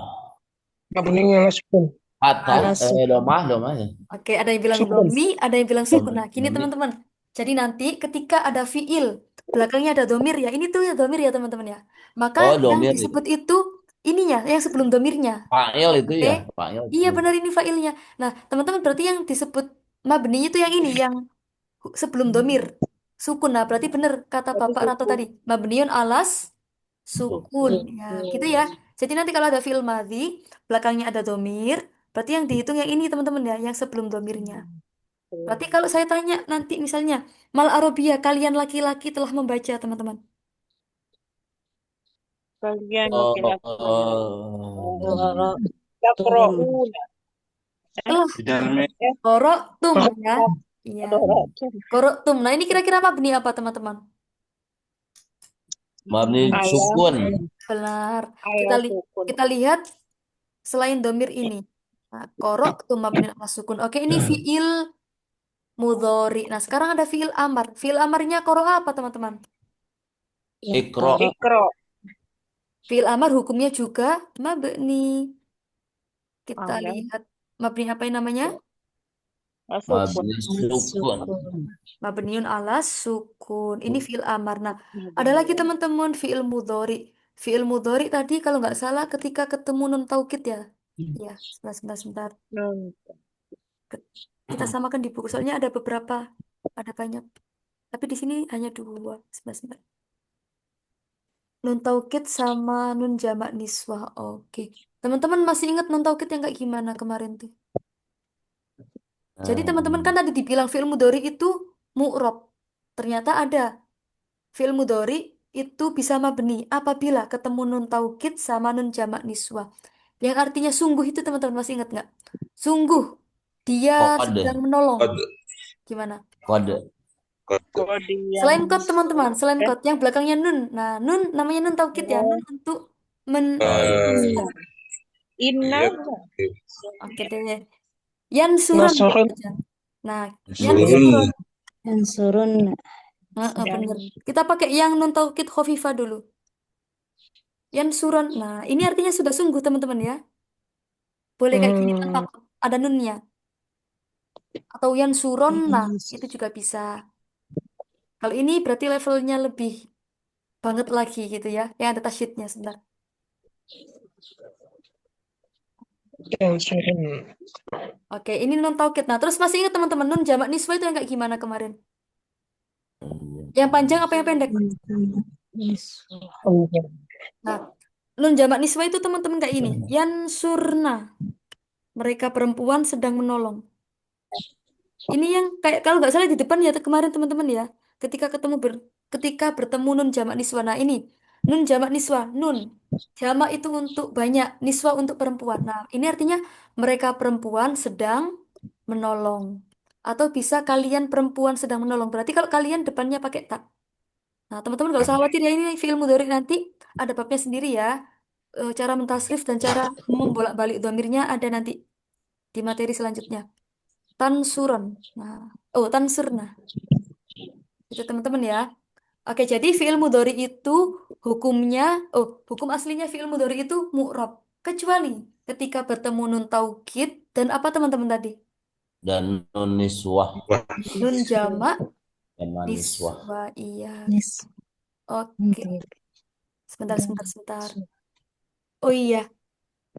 Mabninya ala sukun. fathah. Domah. Domah ya. Oke, ada yang bilang Sukun. domi, ada yang bilang sukun. Nah, gini Domi. teman-teman. Jadi nanti ketika ada fiil, belakangnya ada domir ya. Ini tuh ya domir ya teman-teman ya. Maka Oh, yang domir. disebut itu ininya, yang sebelum domirnya. Fa'il itu Oke? ya. Fa'il Iya itu. benar ini failnya. Nah, teman-teman berarti yang disebut mabni itu yang ini, yang sebelum domir. Sukun. Nah, berarti benar kata Tapi Bapak Ranto sukun. tadi. Mabniun alas sukun. Ya, gitu Sukun. ya. Jadi nanti kalau ada fi'il madhi, belakangnya ada domir, berarti yang dihitung yang ini teman-teman ya, yang sebelum domirnya. Berarti kalau saya tanya nanti misalnya, mal arabia kalian laki-laki telah membaca teman-teman. Kalian laki-laki. Oh, Yaqra'una. Telah Di dalamnya koroktum ya. Iya. Yaqra'una. Koroktum. Nah ini kira-kira mabni apa teman-teman? mabni Ayah. sukun. Benar. Kita Ala li sukun. kita lihat selain domir ini. Nah, korok tuh mabni ala sukun. Oke, ini fiil mudhori. Nah, sekarang ada fiil amar. Fiil amarnya korok apa, teman-teman? Ikro. Ikro. Fiil amar hukumnya juga mabni. Kita Amar. lihat mabni apa yang namanya? Sukun. Mabni sukun. Mabniun ala sukun. Ini fiil amar. Nah, ada lagi Mabniun. teman-teman fiil mudhori. Fiil mudhori tadi kalau nggak salah ketika ketemu nun taukid ya. Ya, sebentar, sebentar, sebentar. Nun. Ke- Kita samakan di buku. Soalnya ada beberapa, ada banyak. Tapi di sini hanya dua. Sebentar, sebentar. Nun taukid sama nun jamak niswah. Oke. Teman-teman masih ingat nun taukid yang kayak gimana kemarin tuh? Jadi teman-teman kan tadi dibilang fiil mudhari itu mu'rob. Ternyata ada fiil mudhari itu bisa mabni apabila ketemu nun taukid sama nun jamak niswah. Yang artinya sungguh itu teman-teman masih ingat nggak? Sungguh dia Kode. sedang menolong. Kode. Gimana? Kode. Kode. Kode yang Selain kot teman-teman, selain eh, kot yang belakangnya nun. Nah, nun namanya nun taukid ya, nun oh, untuk men. Oh iya. inna. Inna Iya. enggak? Oke deh. Yan suron Nasorin. aja. Nah, yan Surun. suron. Yansurun. Yang Bener. Kita pakai yang nun taukid khofifah dulu. Yan suron. Nah, ini artinya sudah sungguh teman-teman ya. Boleh kayak gini tanpa ada nunnya. Atau yan suron. Nah, itu juga bisa. Kalau ini berarti levelnya lebih banget lagi gitu ya. Yang ada tasydidnya sebentar. Yansurun. Oke, ini nun taukid. Nah, terus masih ingat teman-teman nun jamak niswa itu yang kayak gimana kemarin? Yang panjang apa yang pendek? Nah, nun jamak niswa itu teman-teman kayak ini. Yan surna. Mereka perempuan sedang menolong. Ini yang kayak kalau nggak salah di depan ya kemarin teman-teman ya. Ketika ketika bertemu nun jamak niswa. Nah, ini nun jamak niswa. Nun jamak itu untuk banyak, niswa untuk perempuan. Nah, ini artinya mereka perempuan sedang menolong. Atau bisa kalian perempuan sedang menolong. Berarti kalau kalian depannya pakai tak. Nah, teman-teman nggak usah khawatir ya ini fi'il mudhari nanti ada babnya sendiri ya. Cara mentasrif dan cara membolak-balik dhamirnya ada nanti di materi selanjutnya. Tansuron. Nah, tansurna. Itu teman-teman ya. Oke, jadi fi'il mudhari itu hukumnya, hukum aslinya fi'il mudhari itu mu'rab. Kecuali ketika bertemu nun taukid dan apa teman-teman tadi? Dan nun niswah. Wah, Nun jamak Sama niswah. niswa. Iya. Nis. Oke. Sebentar, sebentar, sebentar. Oh iya,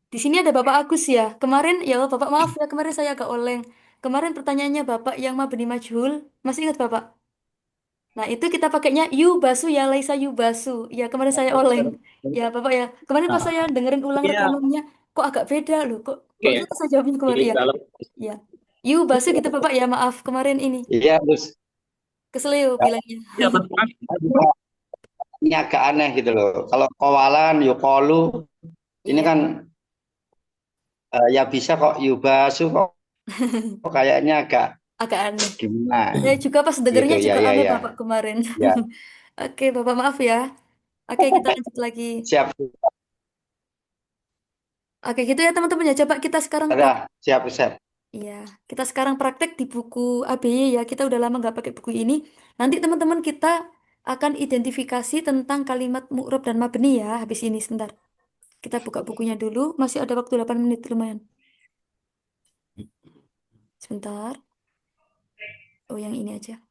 di sini ada Bapak Agus ya. Kemarin, ya Allah, Bapak maaf ya, kemarin saya agak oleng. Kemarin pertanyaannya Bapak yang mabni majhul. Masih ingat Bapak? Nah, itu kita pakainya yubasu ya laisa yubasu. Ya, kemarin saya oleng. Ya, Bapak ya. Kemarin pas Nah, saya dengerin ulang Iya. rekamannya, kok agak beda loh. Kok Oke. susah saya jawabnya kemarin Di ya. dalam. Ya. Yubasu gitu Bapak ya, maaf kemarin ini. Iya, Gus. Keseleo bilangnya. Iya, betul. Ini agak aneh gitu loh. Kalau kawalan, yukolu, ini Iya. kan ya bisa kok yubasu kok kayaknya agak Agak aneh. gimana Saya juga pas gitu dengernya ya juga ya aneh ya Bapak kemarin. ya. Oke, Bapak maaf ya. Oke, kita lanjut lagi. Siap, Oke, gitu ya teman-teman ya. Coba kita sekarang ada siap siap. Iya, kita sekarang praktek di buku ABY ya. Kita udah lama nggak pakai buku ini. Nanti teman-teman kita akan identifikasi tentang kalimat mu'rab dan mabni ya. Habis ini sebentar. Kita buka bukunya dulu. Masih ada waktu 8 menit lumayan. Sebentar. Oh, yang ini aja.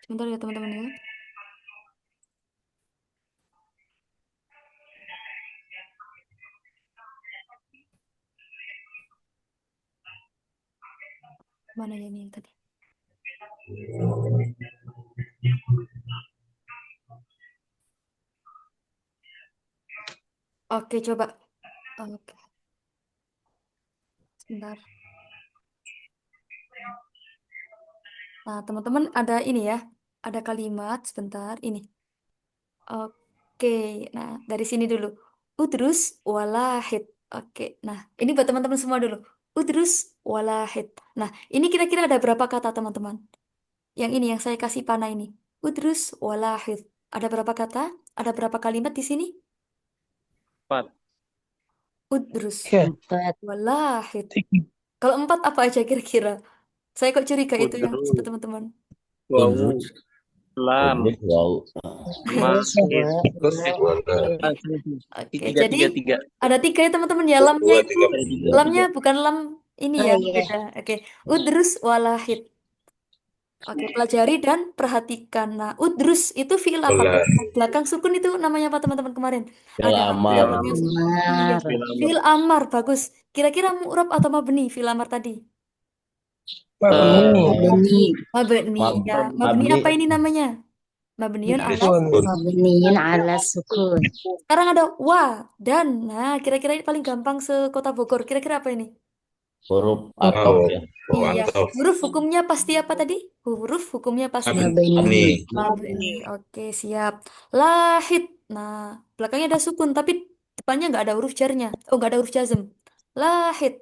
Sebentar ya teman-teman ya. Mana ya ini yang tadi? Oke, coba. Oke, sebentar. Nah, teman-teman ada ini ya. Ada kalimat sebentar ini. Oke, nah dari sini dulu. Udrus walahid. Oke, nah ini buat teman-teman semua dulu. Udrus walahid. Nah, ini kira-kira ada berapa kata teman-teman? Yang ini yang saya kasih panah ini. Udrus walahid. Ada berapa kata? Ada berapa kalimat di sini? 4. Udrus Empat. walahid. Kalau 4 apa aja kira-kira? Saya kok curiga itu yang Udrus, disebut teman-teman. wawu, Udrus, lam, udrus, wow. Terus mahid. Wala. Oke, Tiga, jadi tiga, tiga. ada 3 ya teman-teman ya. Lamnya Dua, itu, tiga. Ada tiga. lamnya bukan lam ini Oh ya, iya. beda. Oke, udrus walahid. Oke, pelajari dan perhatikan. Nah, udrus itu fiil apa? Wala. Belakang sukun itu namanya apa teman-teman kemarin? Fi'il Ada amar. belakangnya sukun. Iya, Amar. Fi'il amr. fiil amar bagus. Kira-kira mu'rab atau mabni fiil amar tadi? Mabni. Mabni. Mab- Ya, mabni mabni. apa ini namanya? Mabniun ala. Sukun. Mabniin ala sukun. Sekarang ada wa dan. Nah, kira-kira ini paling gampang sekota Bogor. Kira-kira apa ini? Huruf Huruf. atop Wow. ya. Iya, Mantap. huruf hukumnya pasti apa tadi? Huruf hukumnya pasti Mabni. Mabni. mabni. Oke, siap. Lahid. Nah, belakangnya ada sukun, tapi depannya nggak ada huruf jarnya. Oh, nggak ada huruf jazm. Lahid.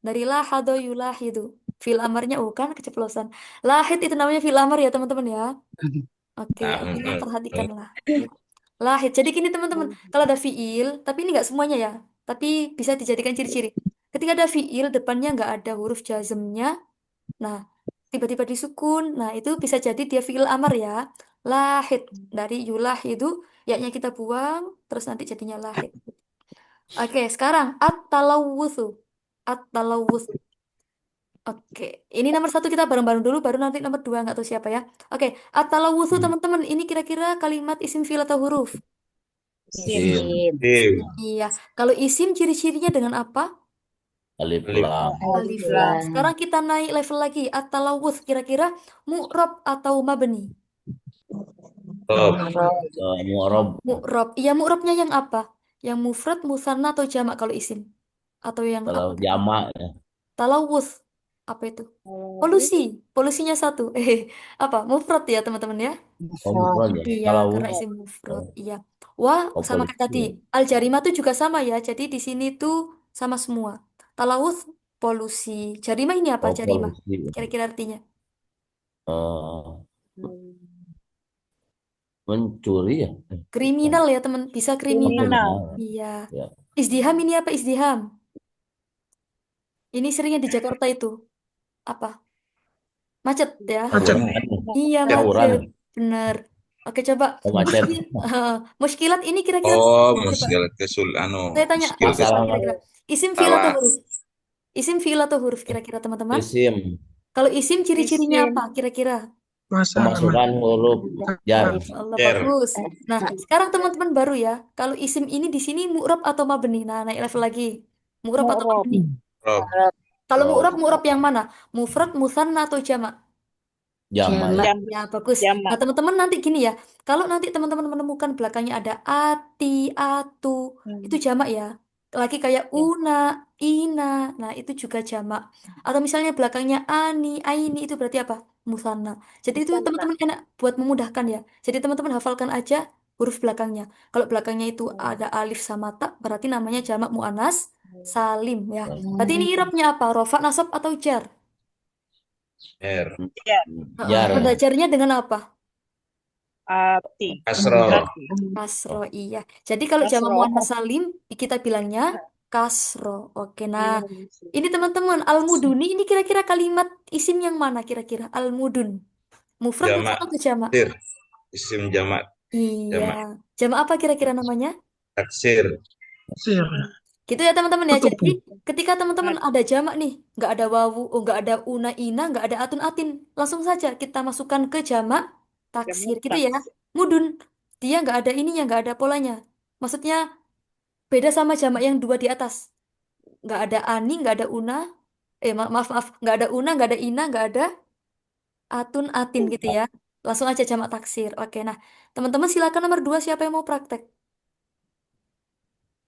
Dari lahado yulahidu. Fil amarnya, oh kan keceplosan. Lahid itu namanya fil amar ya, teman-teman ya. Oke, artinya perhatikanlah. Lahid. Jadi gini teman-teman, kalau ada fiil, tapi ini nggak semuanya ya. Tapi bisa dijadikan ciri-ciri. Ketika ada fiil, depannya nggak ada huruf jazmnya. Nah, tiba-tiba disukun. Nah, itu bisa jadi dia fiil amar ya. Lahid. Dari yulah itu, yaknya kita buang, terus nanti jadinya lahid. Oke, sekarang at-talawwutsu. At-talawwutsu. Oke, ini nomor 1 kita bareng-bareng dulu, baru nanti nomor 2 nggak tahu siapa ya. Oke, at-talawwutsu teman-teman, ini kira-kira kalimat isim fiil atau huruf? Isim. Isim. Sim. Iya, kalau isim ciri-cirinya dengan apa? Alif Alif. lam. Alif Alif lam. lam. Sekarang kita naik level lagi. At-talawwuts kira-kira mu'rab atau mabni? Rob. Mu'rab. Mu'rab. Iya, mu'rabnya yang apa? Yang mufrad, musanna atau jamak kalau isim? Atau yang Kalau apa? jamak ya. Talawuts. Apa itu? Polusi. Polusinya 1. Apa? Mufrad ya, teman-teman ya? Mufrad ya. Iya, Kalau karena isim mufrad. Iya. Wah, sama kayak tadi. polisi. Al-jarimah tuh juga sama ya. Jadi di sini tuh sama semua. Talawuts, polusi. Jarimah ini apa? Oh, Jarimah. polisi. Kira-kira artinya. Eh, mencuri ya. Bukan. Kriminal ya, teman. Bisa Oh, kriminal. Kriminal. kriminal. Iya. Ya. Izdiham ini apa izdiham? Ini seringnya di Jakarta itu. Apa? Macet ya. Tawuran. Iya, Tawuran. macet. Bener. Oke, coba. Oh, macet. Muskilat ini kira-kira. Oh, Coba. muskil kesul Saya tanya, muskil apa Masalah kira-kira? Isim fiil atau salah. huruf? Isim fiil atau huruf kira-kira teman-teman? isim. Kalau isim ciri-cirinya Isim. apa kira-kira? Kemasukan huruf jar. Allah Jar. bagus. Nah, sekarang teman-teman baru ya. Kalau isim ini di sini mu'rab atau mabni? Nah, naik level lagi. Mu'rab atau Mu'rab. mabni? Rob. Kalau Oh, mu'rab, mu'rab yang mana? Mufrad, musanna atau jamak? jamak. Jamak. Jam. Ya, bagus. Nah, Jamak. teman-teman nanti gini ya. Kalau nanti teman-teman menemukan belakangnya ada ati, atu, itu jamak ya. Lagi kayak Ya. una, ina. Nah, itu juga jamak. Atau misalnya belakangnya ani, aini itu berarti apa? Musanna. Jadi itu Musanna. teman-teman enak buat memudahkan ya. Jadi teman-teman hafalkan aja huruf belakangnya. Kalau belakangnya itu ada alif sama ta, berarti namanya jamak muannas salim ya. Berarti ini irabnya apa? Rofa, nasab atau jar? Er. Ya. Jar. Tanda jarnya dengan apa? Ati. Kasro. Ati. Kasro, iya. Jadi kalau jamak Kasro. muannas salim kita bilangnya kasro. Oke, nah Iya. ini teman-teman al-muduni ini kira-kira kalimat isim yang mana kira-kira? Al-mudun. Mufrad, Jamak. musanna atau jamak? Sir. Isim jamak. Iya. Jamak. Jamak apa kira-kira namanya? Taksir. Gitu ya teman-teman ya. Jadi ketika teman-teman ada jamak nih, nggak ada wawu, oh, nggak ada una ina, nggak ada atun atin, langsung saja kita masukkan ke jamak taksir Jamak gitu ya. taksir. Mudun. Dia nggak ada ininya, nggak ada polanya. Maksudnya beda sama jamak yang 2 di atas. Nggak ada ani, nggak ada una. Maaf, maaf. Nggak ada una, nggak ada ina, nggak ada atun, atin gitu ya. Langsung aja jamak taksir. Oke, nah. Teman-teman silakan nomor 2 siapa yang mau praktek?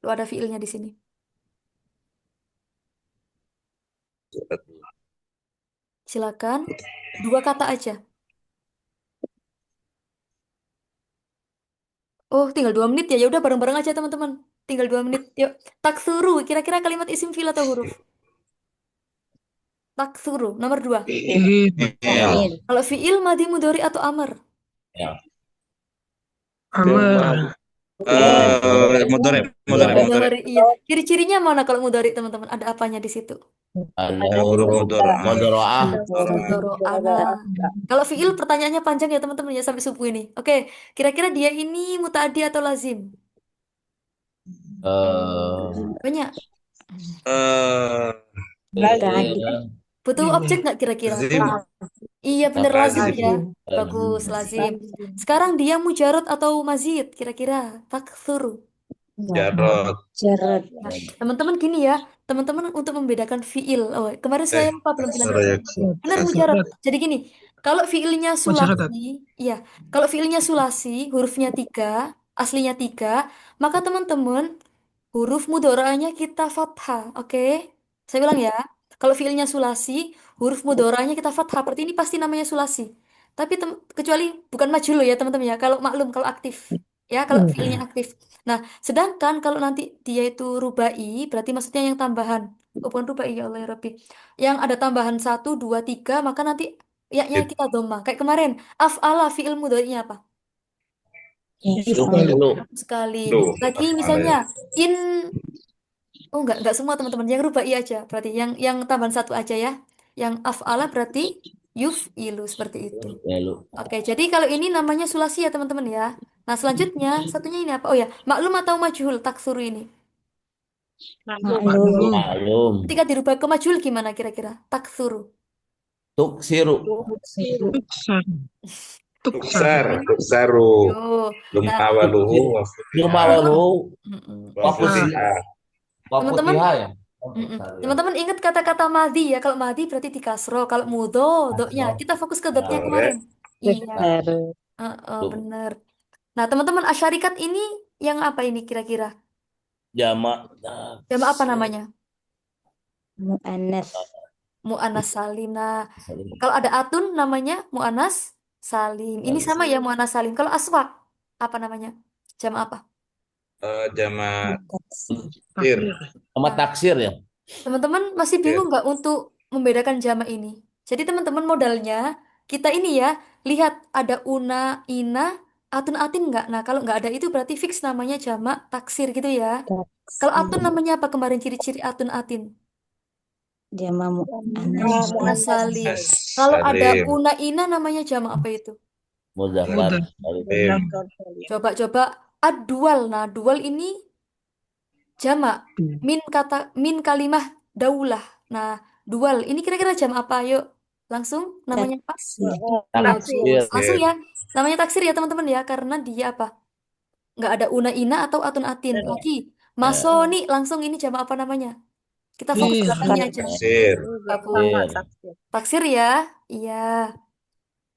Lu ada fiilnya di sini. Silakan. 2 kata aja. Oh, tinggal 2 menit ya. Ya udah bareng-bareng aja teman-teman. Tinggal 2 menit. Yuk, taksuru. Kira-kira kalimat isim fi'il atau huruf? Taksuru. Nomor 2. Fiil. Fiil. Kalau fi'il, madhi, mudhari atau amr? Ya. Amr. Mudhari, Mudhari. mudhari. Iya. Ciri-cirinya mana kalau mudhari, teman-teman? Ada apanya di situ? Ada Huruf huruf mudhari. mudhari'ah. Mudhari'ah. Nah, kalau fi'il pertanyaannya panjang ya teman-teman ya sampai subuh ini. Oke, kira-kira dia ini mutaaddi atau lazim? Eh, Banyak. Eh, Mutaaddi. Butuh objek nggak kira-kira? lazim. Banyak. Iya bener lazim Lazim. ya. Bagus, lazim. Sekarang dia mujarot atau mazid kira-kira? Takthuru. Jarot. Jarod. Nah, teman-teman gini ya. Teman-teman untuk membedakan fiil. Oh, kemarin saya lupa belum bilang. Reaksi. Benar mujarot. Jadi gini, kalau fiilnya sulasi, iya. Kalau fiilnya sulasi, hurufnya 3, aslinya 3, maka teman-teman huruf mudoranya kita fathah, oke? Saya bilang ya, kalau fiilnya sulasi, huruf mudoranya kita fathah. Berarti ini pasti namanya sulasi. Tapi kecuali bukan majhul loh ya teman-teman ya. Kalau maklum, kalau aktif, ya kalau fiilnya aktif. Nah, sedangkan kalau nanti dia itu rubai, berarti maksudnya yang tambahan. Oh, bukan rubai ya Allah ya Rabbi. Yang ada tambahan 1, 2, 3, maka nanti ya kita doma. Kayak kemarin, af'ala fiil mudhari'nya apa? Lu. Sekali. Duh, Lagi misalnya in. Oh enggak semua teman-teman. Yang rubai aja. Berarti yang tambahan 1 aja ya. Yang af'ala berarti yuf'ilu seperti itu. Ya, lu. Oke, jadi kalau ini namanya sulasi ya teman-teman ya. Nah, selanjutnya satunya ini apa? Oh ya, maklum atau majhul taksuru ini. Maklum. Maklum. Ketika dirubah ke majhul gimana kira-kira? Taksuru. Tuksiru. tuksar, tuksaru. Yo. Nah, Lumawaluhu Lumawalu. mm-mm. wafutiha. Teman-teman, Wafutiha ya. teman-teman ingat kata-kata madhi ya. Kalau madhi berarti di kasro. Kalau mudho, dotnya. Kita fokus ke dotnya Nah, kemarin. Iya, Baru. bener. Nah, teman-teman asyarikat ini yang apa ini kira-kira? Jamak. Jama apa namanya? Mu'annas. Mu'anas salim. Nah, kalau ada atun namanya mu'anas salim. Ini sama ya mu'anas salim. Kalau aswak apa namanya? Jama apa? Jama tir. Sama taksir ya. Teman-teman masih bingung nggak untuk membedakan jama ini? Jadi teman-teman modalnya kita ini ya lihat ada una, ina, atun, atin nggak? Nah kalau nggak ada itu berarti fix namanya jama taksir gitu ya. Kalau atun namanya apa kemarin ciri-ciri atun, atin? Jama mu'annas. Mu'anas salim. Kalau ada Salim. una, ina namanya jama apa itu? Muzakkar. Salim. Coba-coba ad-dual. Nah dual ini jama min kalimah daulah. Nah dual ini kira-kira jam apa? Yuk langsung namanya apa? Taksir. Langsung ya. Namanya taksir ya teman-teman ya, karena dia apa? Nggak ada una ina atau atun atin. Lagi masoni langsung ini jama apa namanya? Kita fokus belakangnya aja. Taksir. Bagus. Taksir ya. Iya.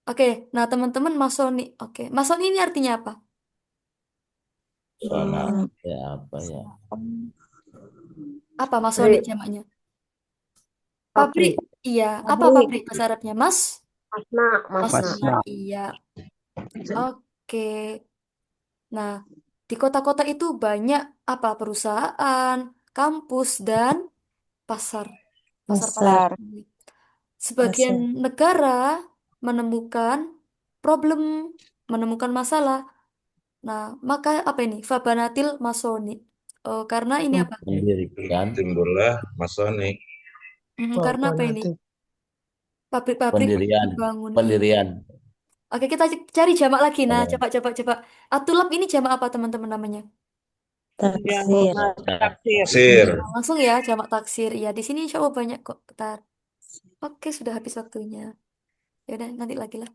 Oke, nah teman-teman masoni. Oke, masoni ini artinya apa? Zona. Ya apa ya? Apa masoni jamaknya? Pabrik. Iya. Apa pabrik bahasa Arabnya? Masna. Iya. Oke. Nah, di kota-kota itu banyak apa? Perusahaan, kampus, dan pasar. Pasar-pasar. Sebagian negara menemukan problem, menemukan masalah. Nah, maka apa ini? Fabanatil masoni. Oh, karena ini apa? Mendirikan. Timbullah masonik. Karena apa ini? Pabrik-pabrik Pendirian. dibangun. Pendirian. Oke, kita cari jamak lagi. Nah, coba. Atulab ini jamak apa teman-teman namanya? Taksir. Taksir. Nah, langsung ya, jamak taksir. Ya, di sini insya Allah banyak kok. Bentar. Oke, sudah habis waktunya. Ya udah, nanti lagi lah.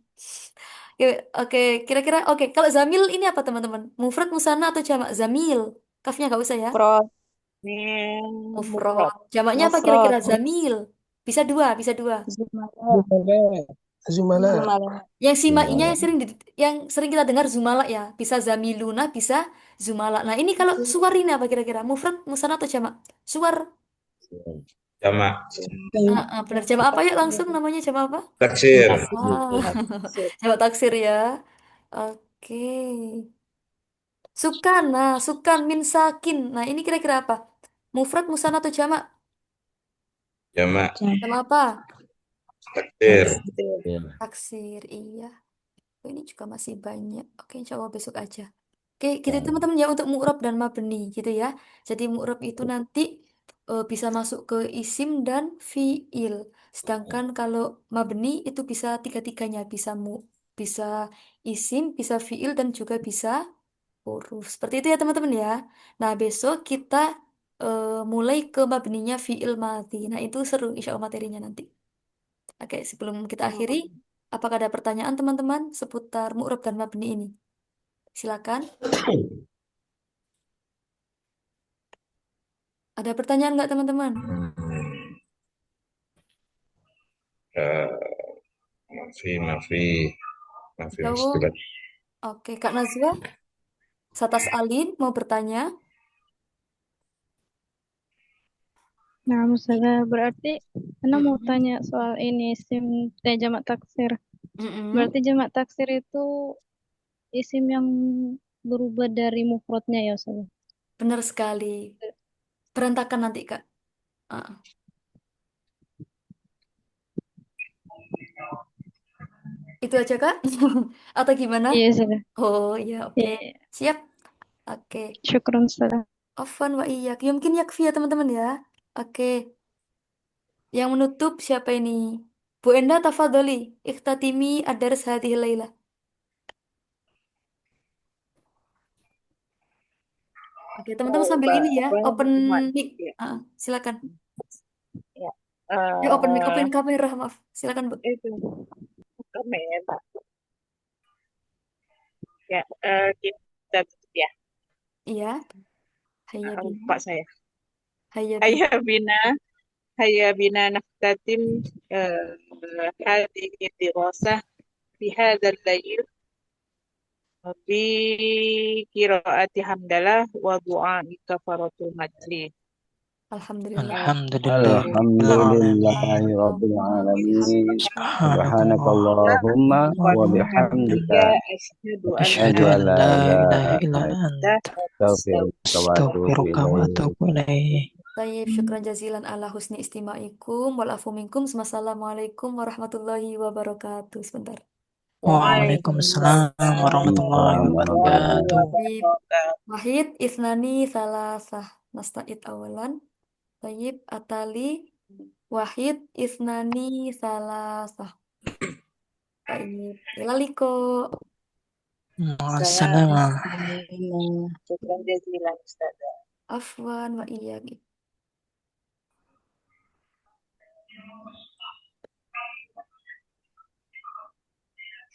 Oke, kira-kira oke. Kalau zamil ini apa teman-teman? Mufrad, musanna atau jamak? Zamil. Kafnya nggak usah ya. Mufrad. Jamaknya apa kira-kira? Zamil. Bisa dua. Yang simainya yang sering kita dengar zumala ya. Bisa zamiluna, bisa zumala. Nah, ini kalau suwar ini apa kira-kira? Mufrad, musanna atau jamak? Suwar. Jamak. Benar. Jamak apa yuk langsung namanya jamak apa? Taksir. Jamak taksir ya. Oke. Sukan. Nah, sukan min sakin. Nah, ini kira-kira apa? Mufrad, musanna atau jamak? Jamak. Sama apa? Taksir. Ya. Taksir. Iya. Oh, ini juga masih banyak. Oke, insya Allah besok aja. Oke, gitu Ya. teman-teman ya untuk mu'rab dan mabni gitu ya. Jadi mu'rab itu nanti bisa masuk ke isim dan fiil. Sedangkan kalau mabni itu bisa tiga-tiganya, bisa isim, bisa fiil dan juga bisa huruf. Seperti itu ya teman-teman ya. Nah, besok kita mulai ke mabninya fiil madhi. Nah, itu seru insya Allah materinya nanti. Oke, sebelum kita akhiri, apakah ada pertanyaan teman-teman seputar mu'rab dan mabni ini? Silakan. Ada pertanyaan nggak teman-teman? Hmm. Mafi, mafi, mafi Jawab. muskilat. Oke, Kak Nazwa, Satas Alin mau bertanya? Nah, misalnya berarti Ana mau Mm-mm. tanya soal ini jamak taksir. Mm-mm. Berarti jamak taksir itu isim yang berubah dari mufradnya ya, Ustaz? Benar sekali. Berantakan nanti, Kak. Ah, itu aja, Kak? Atau gimana? Iya, sudah. Oh, ya, oke. Iya, Siap. Oke. syukron, Ustaz. Afwan wa iyyak. Ya, mungkin yakfi ya, teman-teman ya. Oke. Yang menutup siapa ini? Bu Enda tafadholi. Ikhtatimi ad-dars hadhihi lailah. Oke, teman-teman sambil ini ya, apa open Muhammad mic. ya, Silakan. ya. Open kamera, maaf. Silakan, Bu. Itu kamera ya, kita tutup ya. Iya, hayya bina. Lupa saya. Hayya bina. Hayya bina, hayya bina naftatim hadhihi dirasah fi hadzal lail bi qiraati hamdalah wa du'a kafaratul majlis. Alhamdulillah. Alhamdulillahi Rabbil Alamin. Subhanakallahumma wa bihamdika. Ya asyhadu an أشهد Asyhadu la an أن la لا ilaha إله إلا illa ilaha أنت anta astaghfiruka wa atubu أستغفرك ilaik. وأتوب إليه. Tayyib, syukran jazilan ala husni istima'ikum wal afu minkum. Assalamualaikum warahmatullahi wabarakatuh. Sebentar. وعليكم السلام ورحمة الله Waalaikumsalam warahmatullahi وبركاته. Tayyib. Wahid, ithnani, salasah. Nasta'id awalan. Tayyib, atali. Wahid, ithnani, salasah. Tayyib. Ilaliko. مع السلامة. Syukran jazilan Ustaz. Afwan wa iyyakum.